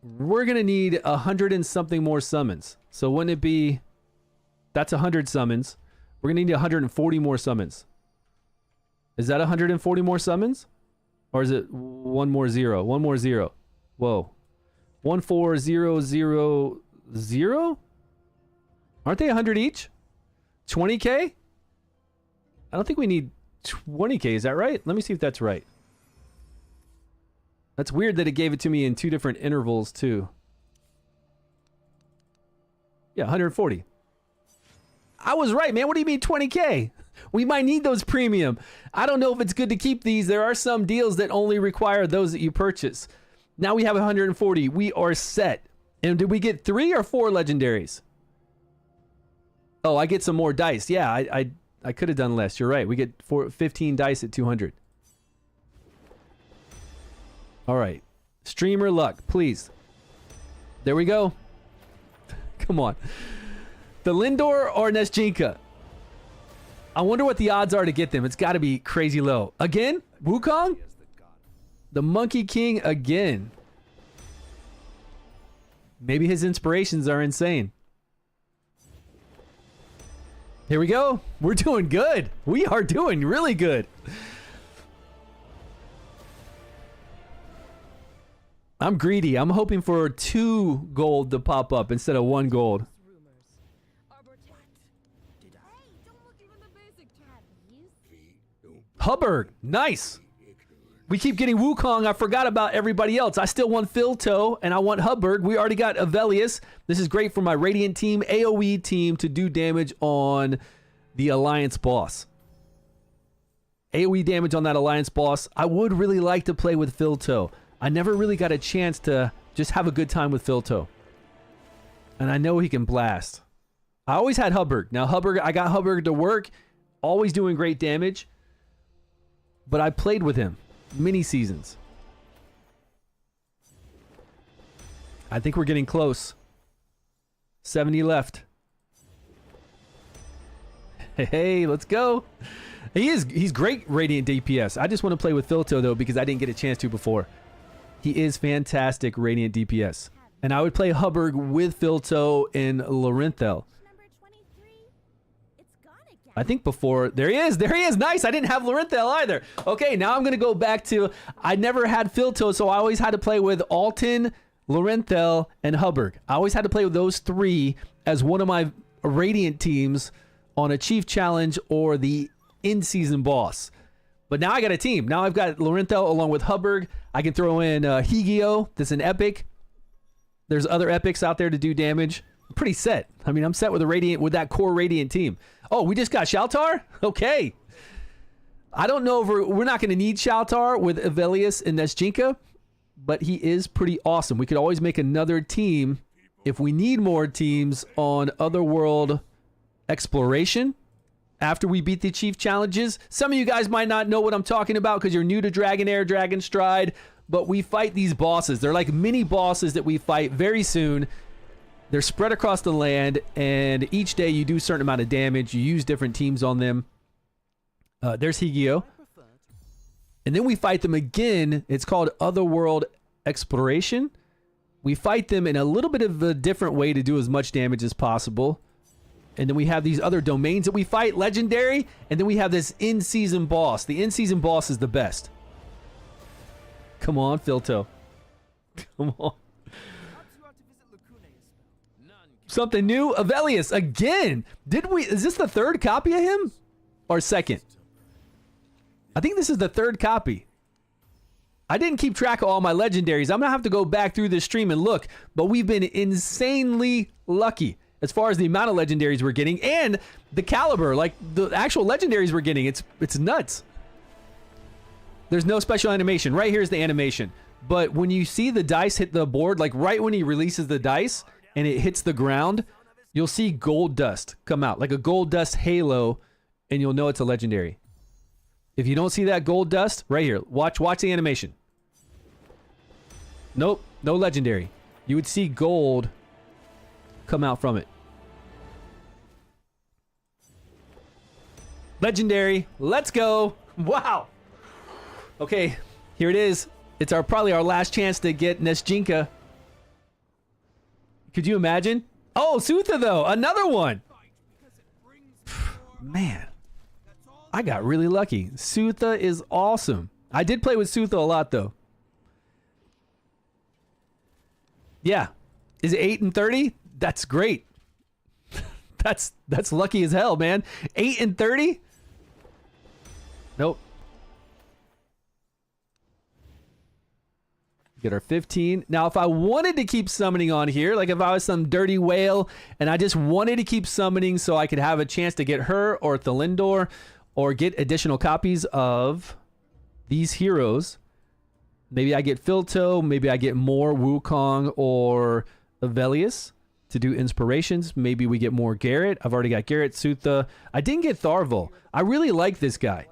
We're gonna need 100 and something more summons. So wouldn't it be? That's 100 summons. We're gonna need 140 more summons. Is that 140 more summons? Or is it one more zero? One more zero. Whoa. 14000? Aren't they 100 each? 20k? I don't think we need 20k. Is that right? Let me see if that's right. That's weird that it gave it to me in two different intervals too. Yeah, 140. I was right, man. What do you mean 20k? We might need those premium. I don't know if it's good to keep these. There are some deals that only require those that you purchase. Now we have 140. We are set. And did we get 3 or 4 legendaries? Oh, I get some more dice. Yeah, I could have done less. You're right. We get 15 dice at 200. All right. Streamer luck, please. There we go. Come on. The Lindor or Nesjinka? I wonder what the odds are to get them. It's got to be crazy low. Again? Wukong? The Monkey King again. Maybe his inspirations are insane. Here we go. We're doing good. We are doing really good. I'm greedy. I'm hoping for 2 gold to pop up instead of 1 gold. Hubbard, nice. We keep getting Wukong. I forgot about everybody else. I still want Philto and I want Hubbard. We already got Avelius. This is great for my Radiant team, AoE team to do damage on the Alliance boss. AoE damage on that Alliance boss. I would really like to play with Philto. I never really got a chance to just have a good time with Philto. And I know he can blast. I always had Hubbard. Now Hubbard, I got Hubbard to work. Always doing great damage. But I played with him many seasons. I think we're getting close. 70 left. Hey, let's go. He's great Radiant DPS. I just want to play with Philto though because I didn't get a chance to before. He is fantastic Radiant DPS. And I would play Hubbard with Philto and Lorenthel. I think before, there he is, nice, I didn't have Lorenthel either. Okay, now I'm going to go back to, I never had Philto, so I always had to play with Alton, Lorenthel, and Hubbard. I always had to play with those 3 as one of my Radiant teams on a Chief Challenge or the in-season boss. But now I got a team. Now I've got Lorenthel along with Hubbard. I can throw in Higio, that's an epic. There's other epics out there to do damage. I'm pretty set. I mean, I'm set with a Radiant, with that core Radiant team. Oh, we just got Shaltar? Okay. I don't know if we're not going to need Shaltar with Avelius and Nesjinka, but he is pretty awesome. We could always make another team if we need more teams on Otherworld Exploration after we beat the Chief Challenges. Some of you guys might not know what I'm talking about because you're new to DragonHeir, DragonStride, but we fight these bosses. They're like mini bosses that we fight very soon. They're spread across the land, and each day you do a certain amount of damage. You use different teams on them. There's Higio. And then we fight them again. It's called Otherworld Exploration. We fight them in a little bit of a different way to do as much damage as possible. And then we have these other domains that we fight, Legendary. And then we have this in-season boss. The in-season boss is the best. Come on, Philto. Come on. Something new. Avelius again. Did we? Is this the third copy of him? Or second? I think this is the third copy. I didn't keep track of all my legendaries. I'm going to have to go back through this stream and look. But we've been insanely lucky as far as the amount of legendaries we're getting. And the caliber. Like the actual legendaries we're getting. It's nuts. There's no special animation. Right here's the animation. But when you see the dice hit the board, like right when he releases the dice and it hits the ground, you'll see gold dust come out, like a gold dust halo, and you'll know it's a legendary. If you don't see that gold dust, right here, watch the animation. Nope, no legendary. You would see gold come out from it. Legendary, let's go. Wow. Okay, here it is. It's probably our last chance to get Nesjinka. Could you imagine? Oh, Sutha though, another one. Man, I got really lucky. Sutha is awesome. I did play with Sutha a lot though. Yeah, is it 8 and 30? That's great. That's lucky as hell, man. 8 and 30? Nope. Get our 15. Now, if I wanted to keep summoning on here, like if I was some dirty whale and I just wanted to keep summoning so I could have a chance to get her or Thalindor or get additional copies of these heroes, maybe I get Filto, maybe I get more Wukong or Avelius to do inspirations. Maybe we get more Garrett. I've already got Garrett, Sutha. I didn't get Tharvel. I really like this guy.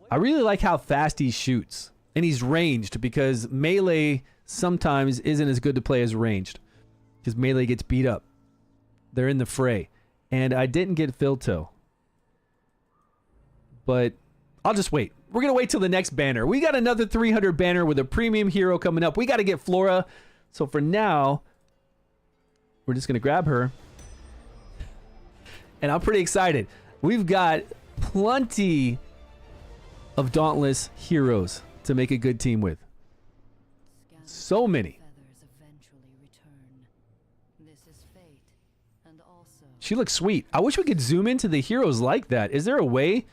I really like how fast he shoots. And he's ranged because melee sometimes isn't as good to play as ranged. Because melee gets beat up. They're in the fray. And I didn't get Filto. But I'll just wait. We're going to wait till the next banner. We got another 300 banner with a premium hero coming up. We got to get Flora. So for now, we're just going to grab her. And I'm pretty excited. We've got plenty of Dauntless heroes to make a good team with. So many. She looks sweet. I wish we could zoom into the heroes like that. Is there a way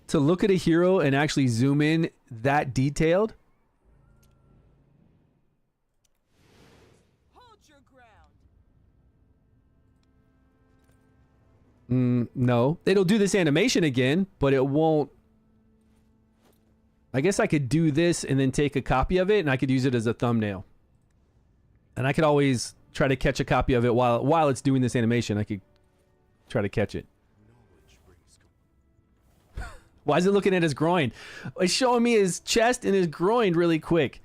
to look at a hero and actually zoom in that detailed? Hold your ground. No. It'll do this animation again, but it won't. I guess I could do this and then take a copy of it and I could use it as a thumbnail. And I could always try to catch a copy of it while it's doing this animation. I could try to catch it. Why is it looking at his groin? It's showing me his chest and his groin really quick.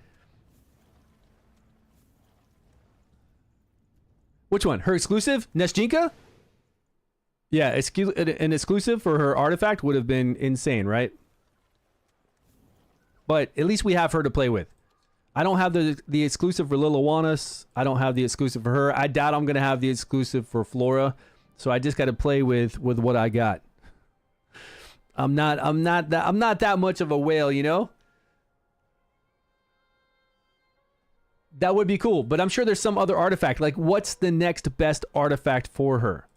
Which one? Her exclusive? Nesjinka? Yeah, an exclusive for her artifact would have been insane, right? But at least we have her to play with. I don't have the exclusive for Liliwanis. I don't have the exclusive for her. I doubt I'm going to have the exclusive for Flora. So I just got to play with what I got. I'm not that much of a whale, you know? That would be cool, but I'm sure there's some other artifact. Like, what's the next best artifact for her?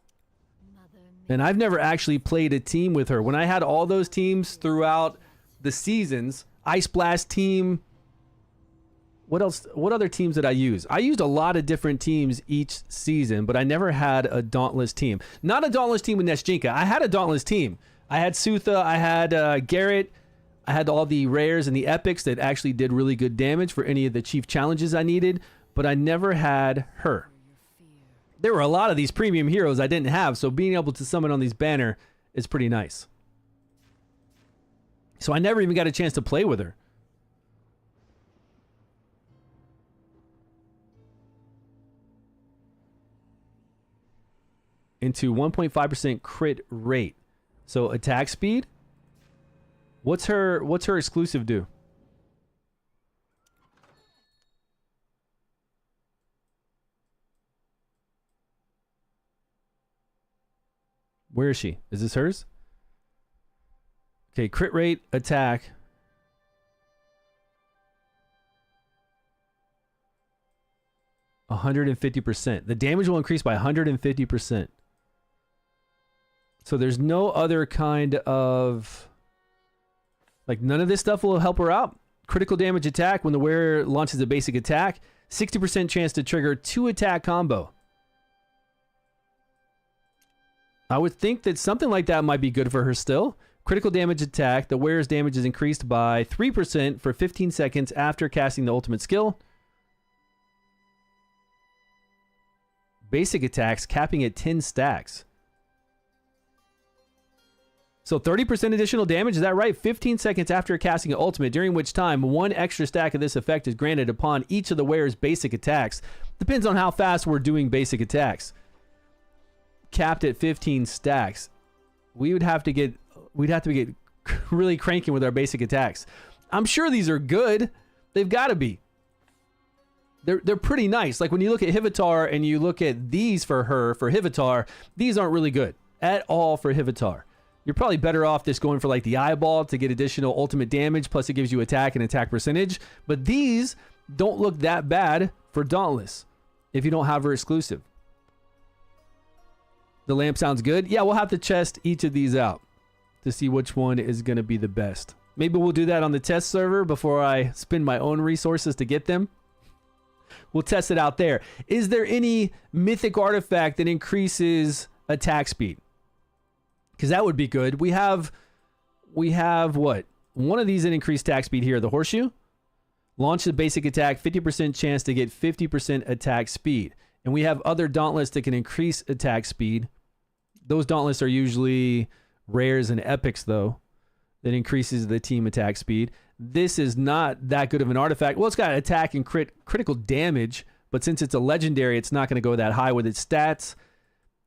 And I've never actually played a team with her. When I had all those teams throughout the seasons, Ice Blast team. What else? What other teams did I use? I used a lot of different teams each season, but I never had a Dauntless team. Not a Dauntless team with Nesjinka. I had a Dauntless team. I had Sutha. I had Garrett. I had all the rares and the epics that actually did really good damage for any of the chief challenges I needed, but I never had her. There were a lot of these premium heroes I didn't have, so being able to summon on these banner is pretty nice. So I never even got a chance to play with her. Into 1.5% crit rate. So attack speed. What's her exclusive do? Where is she? Is this hers? Okay, crit rate, attack. 150%. The damage will increase by 150%. So there's no other kind of... Like, none of this stuff will help her out. Critical damage attack when the wearer launches a basic attack. 60% chance to trigger 2-attack combo. I would think that something like that might be good for her still. Critical damage attack. The wearer's damage is increased by 3% for 15 seconds after casting the ultimate skill. Basic attacks capping at 10 stacks. So 30% additional damage, is that right? 15 seconds after casting an ultimate, during which time 1 extra stack of this effect is granted upon each of the wearer's basic attacks. Depends on how fast we're doing basic attacks. Capped at 15 stacks. We'd have to get really cranking with our basic attacks. I'm sure these are good. They've got to be. They're pretty nice. Like when you look at Hivitar and you look at these for her, for Hivitar, these aren't really good at all for Hivitar. You're probably better off just going for like the eyeball to get additional ultimate damage, plus it gives you attack and attack percentage. But these don't look that bad for Dauntless if you don't have her exclusive. The lamp sounds good. Yeah, we'll have to test each of these out to see which one is going to be the best. Maybe we'll do that on the test server before I spend my own resources to get them. We'll test it out there. Is there any mythic artifact that increases attack speed? Because that would be good. We have what? One of these that increased attack speed here, the horseshoe. Launch the basic attack, 50% chance to get 50% attack speed. And we have other Dauntless that can increase attack speed. Those Dauntless are usually rares and epics, though, that increases the team attack speed. This is not that good of an artifact. Well, it's got attack and critical damage, but since it's a legendary, it's not going to go that high with its stats.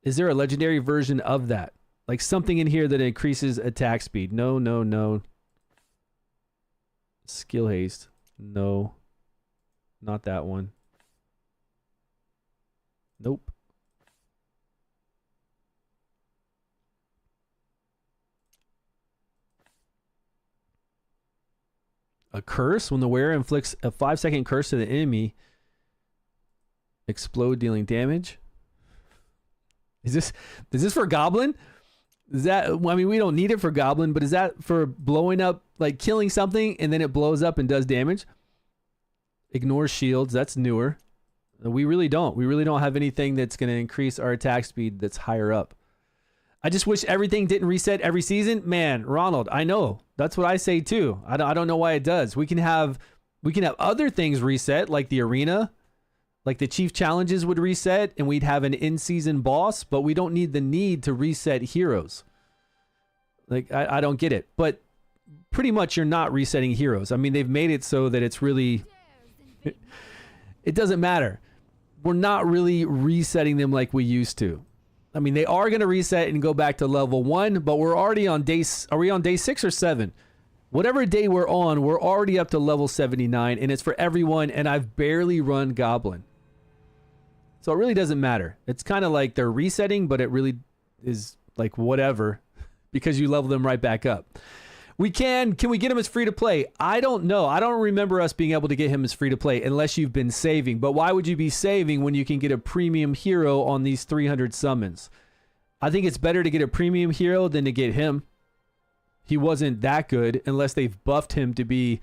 Is there a legendary version of that? Like something in here that increases attack speed? No, no, no. Skill haste. No. Not that one. Nope. A curse. When the wearer inflicts a 5-second curse to the enemy, explode dealing damage. Is this for Goblin? Is that, I mean, we don't need it for Goblin, but is that for blowing up, like killing something and then it blows up and does damage? Ignore shields. That's newer. We really don't. We really don't have anything that's going to increase our attack speed that's higher up. I just wish everything didn't reset every season. Man, Ronald, I know. That's what I say too. I don't know why it does. We can have other things reset, like the arena, like the chief challenges would reset, and we'd have an in-season boss, but we don't need the need to reset heroes. Like, I don't get it. But pretty much you're not resetting heroes. I mean, they've made it so that it's really... It doesn't matter. We're not really resetting them like we used to. I mean, they are going to reset and go back to level 1, but we're already on day... Are we on day 6 or 7? Whatever day we're on, we're already up to level 79, and it's for everyone, and I've barely run Goblin. So it really doesn't matter. It's kind of like they're resetting, but it really is like whatever, because you level them right back up. Can we get him as free to play? I don't know. I don't remember us being able to get him as free to play unless you've been saving. But why would you be saving when you can get a premium hero on these 300 summons? I think it's better to get a premium hero than to get him. He wasn't that good unless they've buffed him to be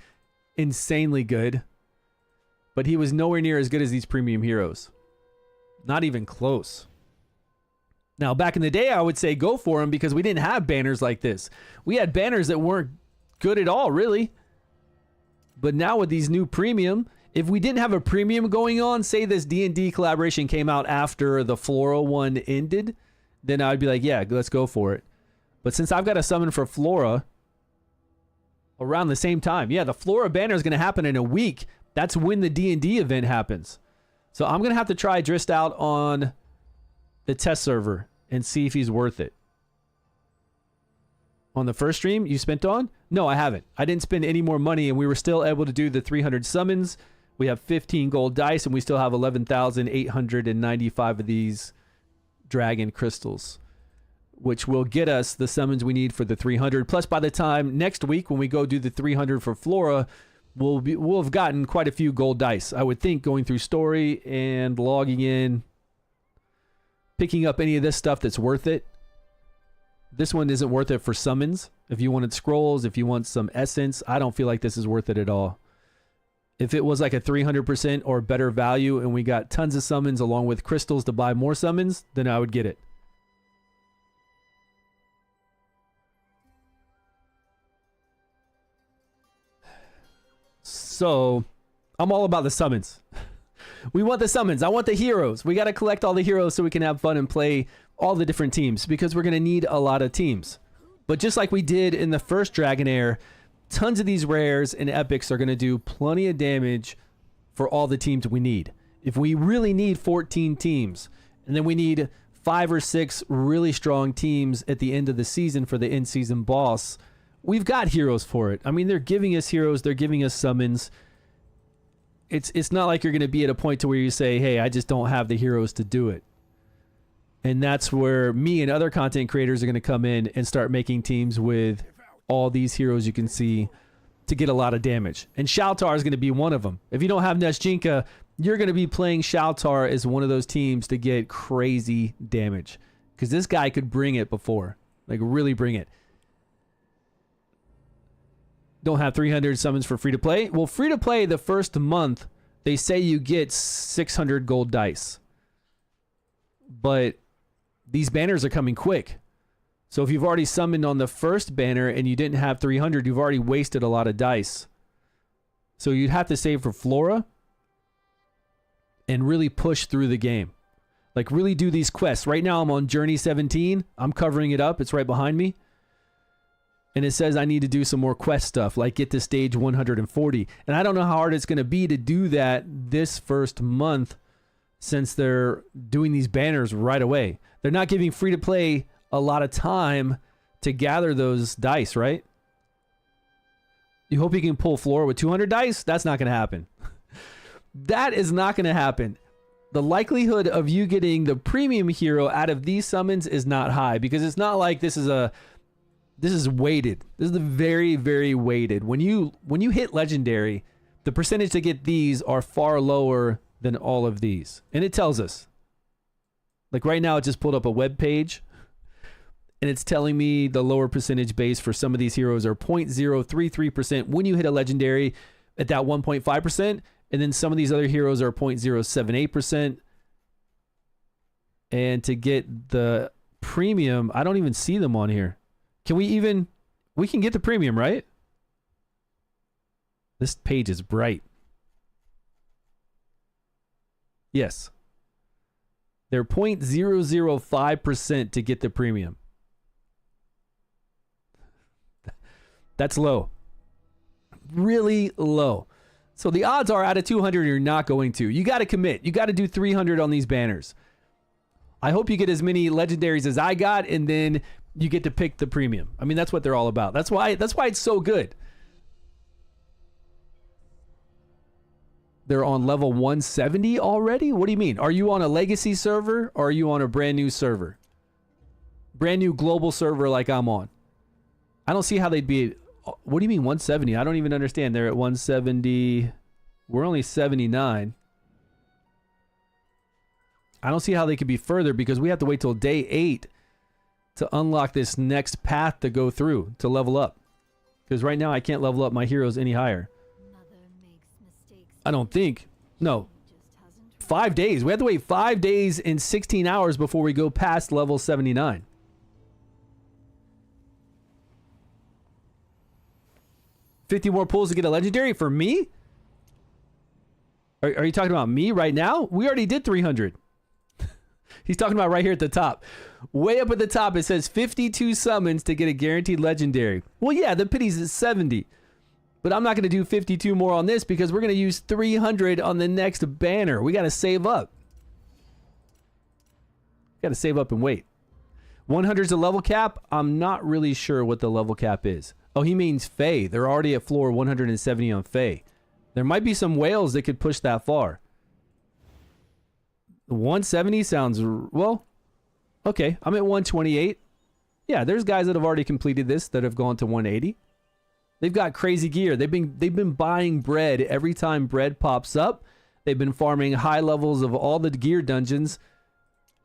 insanely good. But he was nowhere near as good as these premium heroes. Not even close. Now, back in the day, I would say go for him because we didn't have banners like this. We had banners that weren't good at all, really. But now with these new premium, if we didn't have a premium going on, say this D&D collaboration came out after the Flora one ended, then I'd be like, yeah, let's go for it. But since I've got a summon for Flora around the same time, yeah, the Flora banner is going to happen in a week. That's when the D&D event happens. So I'm going to have to try Drist out on the test server and see if he's worth it. On the first stream you spent on? No, I haven't. I didn't spend any more money, and we were still able to do the 300 summons. We have 15 gold dice, and we still have 11,895 of these dragon crystals, which will get us the summons we need for the 300. Plus, by the time next week when we go do the 300 for Flora, we'll have gotten quite a few gold dice, I would think, going through story and logging in, picking up any of this stuff that's worth it. This one isn't worth it for summons. If you wanted scrolls, if you want some essence, I don't feel like this is worth it at all. If it was like a 300% or better value and we got tons of summons along with crystals to buy more summons, then I would get it. So, I'm all about the summons. We want the summons. I want the heroes. We got to collect all the heroes so we can have fun and play all the different teams because we're going to need a lot of teams. But just like we did in the first Dragonheir, tons of these rares and epics are going to do plenty of damage for all the teams we need. If we really need 14 teams, and then we need 5 or 6 really strong teams at the end of the season for the in-season boss, we've got heroes for it. I mean, they're giving us heroes. They're giving us summons. It's not like you're going to be at a point to where you say, hey, I just don't have the heroes to do it. And that's where me and other content creators are going to come in and start making teams with all these heroes you can see to get a lot of damage. And Shaltar is going to be one of them. If you don't have Neshjinka, you're going to be playing Shaltar as one of those teams to get crazy damage. Because this guy could bring it before. Like, really bring it. Don't have 300 summons for free to play. Well, free to play the first month, they say you get 600 gold dice. But these banners are coming quick. So if you've already summoned on the first banner and you didn't have 300, you've already wasted a lot of dice. So you'd have to save for Flora and really push through the game. Like, really do these quests. Right now I'm on Journey 17. I'm covering it up. It's right behind me. And it says I need to do some more quest stuff, like get to stage 140. And I don't know how hard it's going to be to do that this first month since they're doing these banners right away. They're not giving free to play a lot of time to gather those dice, right? You hope you can pull Flora with 200 dice? That's not going to happen. That is not going to happen. The likelihood of you getting the premium hero out of these summons is not high because it's not like this is weighted. This is the very, very weighted. When you hit legendary, the percentage to get these are far lower than all of these. And it tells us. Like right now, it just pulled up a web page and it's telling me the lower percentage base for some of these heroes are 0.033% when you hit a legendary at that 1.5%. And then some of these other heroes are 0.078%. And to get the premium, I don't even see them on here. Can we can get the premium, right? This page is bright. Yes. They're 0.005% to get the premium. That's low. Really low. So the odds are out of 200, you're not going to. You got to commit. You got to do 300 on these banners. I hope you get as many legendaries as I got, and then you get to pick the premium. I mean, that's what they're all about. That's why it's so good. They're on level 170 already? What do you mean? Are you on a legacy server or are you on a brand new server? Brand new global server like I'm on. I don't see how they'd be. What do you mean 170? I don't even understand. They're at 170. We're only 79. I don't see how they could be further because we have to wait till day 8 to unlock this next path to go through to level up. Because right now I can't level up my heroes any higher. I don't think. No. 5 days. We have to wait 5 days and 16 hours before we go past level 79. $50 more pulls to get a legendary for me? Are you talking about me right now? We already did 300. He's talking about right here at the top. Way up at the top, it says 52 summons to get a guaranteed legendary. Well, yeah, the pity's is 70. But I'm not going to do 52 more on this because we're going to use 300 on the next banner. We got to save up. Got to save up and wait. 100 is the level cap. I'm not really sure what the level cap is. Oh, he means Fae. They're already at floor 170 on Fae. There might be some whales that could push that far. 170 sounds, well, okay. I'm at 128. Yeah, there's guys that have already completed this that have gone to 180. They've got crazy gear. They've been buying bread every time bread pops up. They've been farming high levels of all the gear dungeons,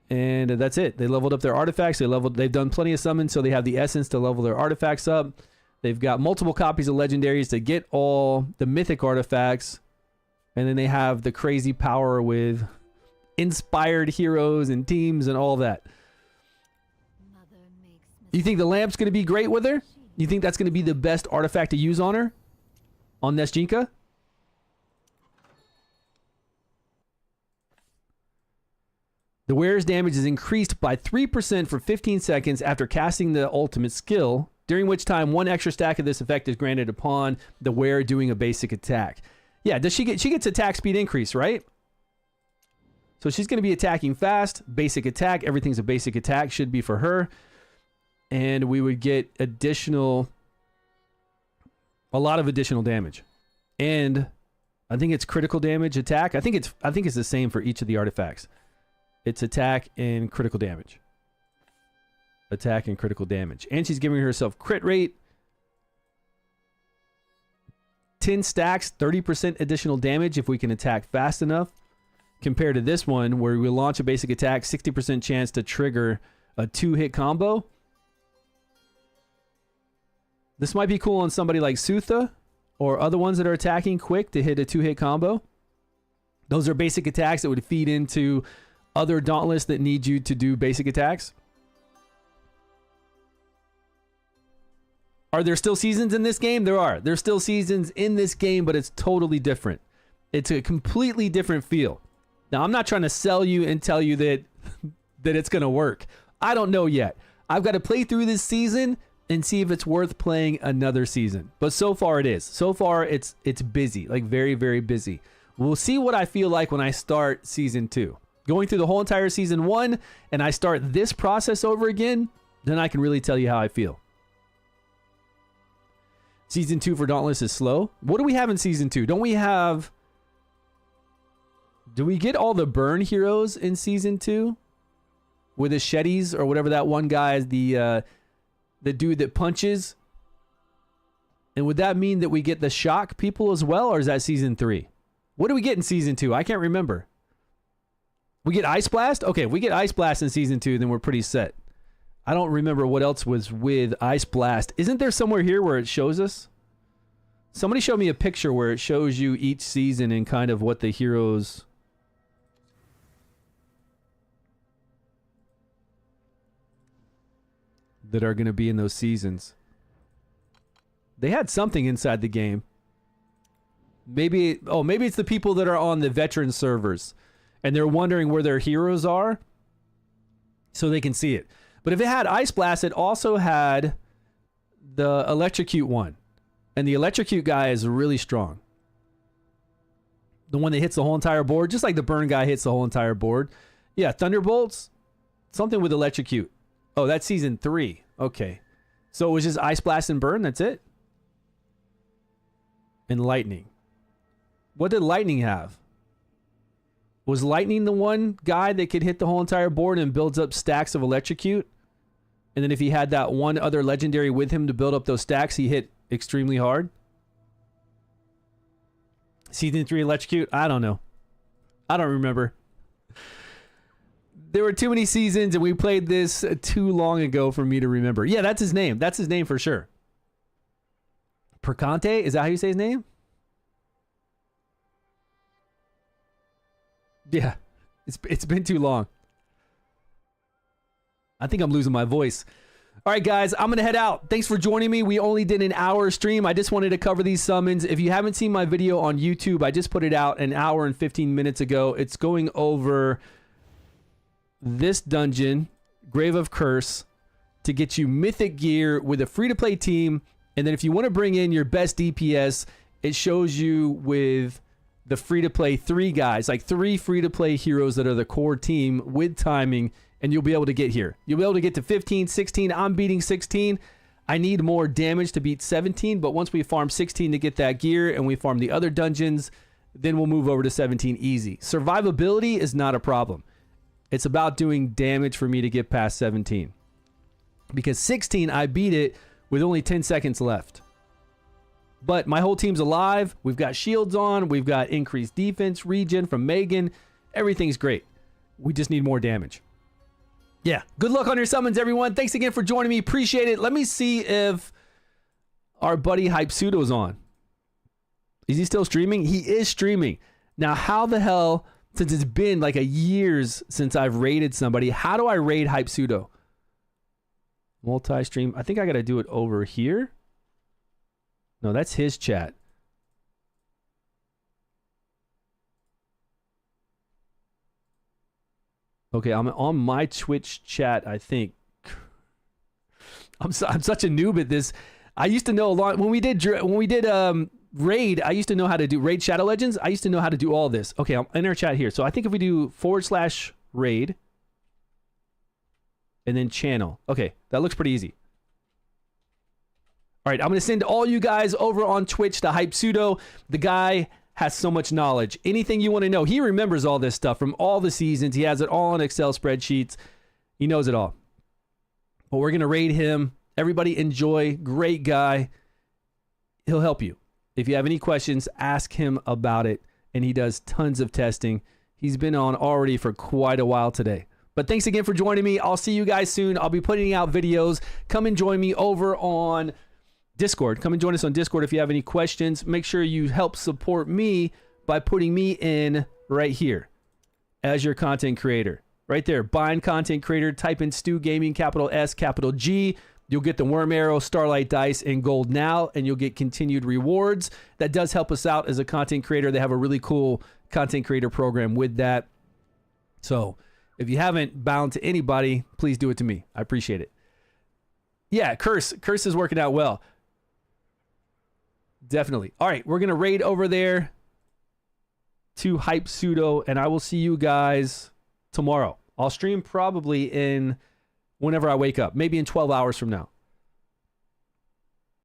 and that's it. They leveled up their artifacts. They've done plenty of summons, so they have the essence to level their artifacts up. They've got multiple copies of legendaries to get all the mythic artifacts, and then they have the crazy power with inspired heroes and teams and all that. You think the lamp's going to be great with her? You think that's going to be the best artifact to use on her? On Nesjinka? The wearer's damage is increased by 3% for 15 seconds after casting the ultimate skill, during which time 1 extra stack of this effect is granted upon the wearer doing a basic attack. Yeah, she gets attack speed increase, right? So she's going to be attacking fast, basic attack, everything's a basic attack, should be for her. And we would get a lot of additional damage. And I think it's critical damage attack. I think it's the same for each of the artifacts. It's attack and critical damage. Attack and critical damage. And she's giving herself crit rate. 10 stacks, 30% additional damage if we can attack fast enough. Compared to this one where we launch a basic attack, 60% chance to trigger a 2-hit combo. This might be cool on somebody like Sutha or other ones that are attacking quick to hit a 2-hit combo. Those are basic attacks that would feed into other Dauntless that need you to do basic attacks. Are there still seasons in this game? There are. There's still seasons in this game, but it's totally different. It's a completely different feel. Now, I'm not trying to sell you and tell you that it's going to work. I don't know yet. I've got to play through this season and see if it's worth playing another season. But so far it is. So far it's busy, like very, very busy. We'll see what I feel like when I start season 2. Going through the whole entire season 1 and I start this process over again, then I can really tell you how I feel. Season 2 for Dauntless is slow. What do we have in season 2? Do we get all the burn heroes in season 2? With the Shetties or whatever that one guy is, the dude that punches? And would that mean that we get the shock people as well, or is that season 3? What do we get in season 2? I can't remember. We get Ice Blast? Okay, if we get Ice Blast in season 2, then we're pretty set. I don't remember what else was with Ice Blast. Isn't there somewhere here where it shows us? Somebody showed me a picture where it shows you each season and kind of what the heroes... that are going to be in those seasons. They had something inside the game. Maybe it's the people that are on the veteran servers and they're wondering where their heroes are so they can see it. But if it had Ice Blast, it also had the Electrocute one. And the Electrocute guy is really strong. The one that hits the whole entire board, just like the Burn guy hits the whole entire board. Yeah, Thunderbolts, something with Electrocute. Oh, that's season 3. Okay. So it was just Ice Blast and Burn, that's it? And Lightning. What did Lightning have? Was Lightning the one guy that could hit the whole entire board and builds up stacks of Electrocute? And then if he had that one other legendary with him to build up those stacks, he hit extremely hard? Season 3 Electrocute? I don't know. I don't remember. There were too many seasons and we played this too long ago for me to remember. Yeah, that's his name. That's his name for sure. Percante? Is that how you say his name? Yeah. It's been too long. I think I'm losing my voice. All right, guys, I'm going to head out. Thanks for joining me. We only did an hour stream. I just wanted to cover these summons. If you haven't seen my video on YouTube, I just put it out an hour and 15 minutes ago. It's going over this dungeon, Grave of Curse, to get you mythic gear with a free-to-play team. And then if you want to bring in your best DPS, it shows you with the free-to-play 3 guys, like 3 free-to-play heroes that are the core team with timing, and you'll be able to get here. You'll be able to get to 15, 16. I'm beating 16. I need more damage to beat 17, but once we farm 16 to get that gear and we farm the other dungeons, then we'll move over to 17 easy. Survivability is not a problem. It's about doing damage for me to get past 17. Because 16, I beat it with only 10 seconds left. But my whole team's alive. We've got shields on. We've got increased defense, regen from Megan. Everything's great. We just need more damage. Yeah, good luck on your summons, everyone. Thanks again for joining me. Appreciate it. Let me see if our buddy Hype Pseudo's on. Is he still streaming? He is streaming. Now, how the hell, since it's been like a years since I've raided somebody, how do I raid Hype Pseudo? Multi-stream. I think I got to do it over here. No, that's his chat. Okay, I'm on my Twitch chat, I think. I'm such a noob at this. I used to know a lot when we did raid. I used to know how to do raid Shadow Legends. I used to know how to do all this. Okay, I'm in our chat here. So I think if we do /raid and then channel. Okay, that looks pretty easy. All right, I'm going to send all you guys over on Twitch to Hype Pseudo. The guy has so much knowledge. Anything you want to know, he remembers all this stuff from all the seasons. He has it all on Excel spreadsheets. He knows it all. But we're going to raid him. Everybody enjoy. Great guy. He'll help you. If you have any questions, ask him about it. And he does tons of testing. He's been on already for quite a while today. But thanks again for joining me. I'll see you guys soon. I'll be putting out videos. Come and join me over on Discord. Come and join us on Discord if you have any questions. Make sure you help support me by putting me in right here as your content creator. Right there, bind content creator, type in StewGaming, capital S, capital G. You'll get the Wrymrrow, Starlight Dice, and gold now, and you'll get continued rewards. That does help us out as a content creator. They have a really cool content creator program with that. So if you haven't bound to anybody, please do it to me. I appreciate it. Yeah, Curse is working out well. Definitely. All right, we're going to raid over there to Hype Pseudo, and I will see you guys tomorrow. I'll stream probably in whenever I wake up, maybe in 12 hours from now.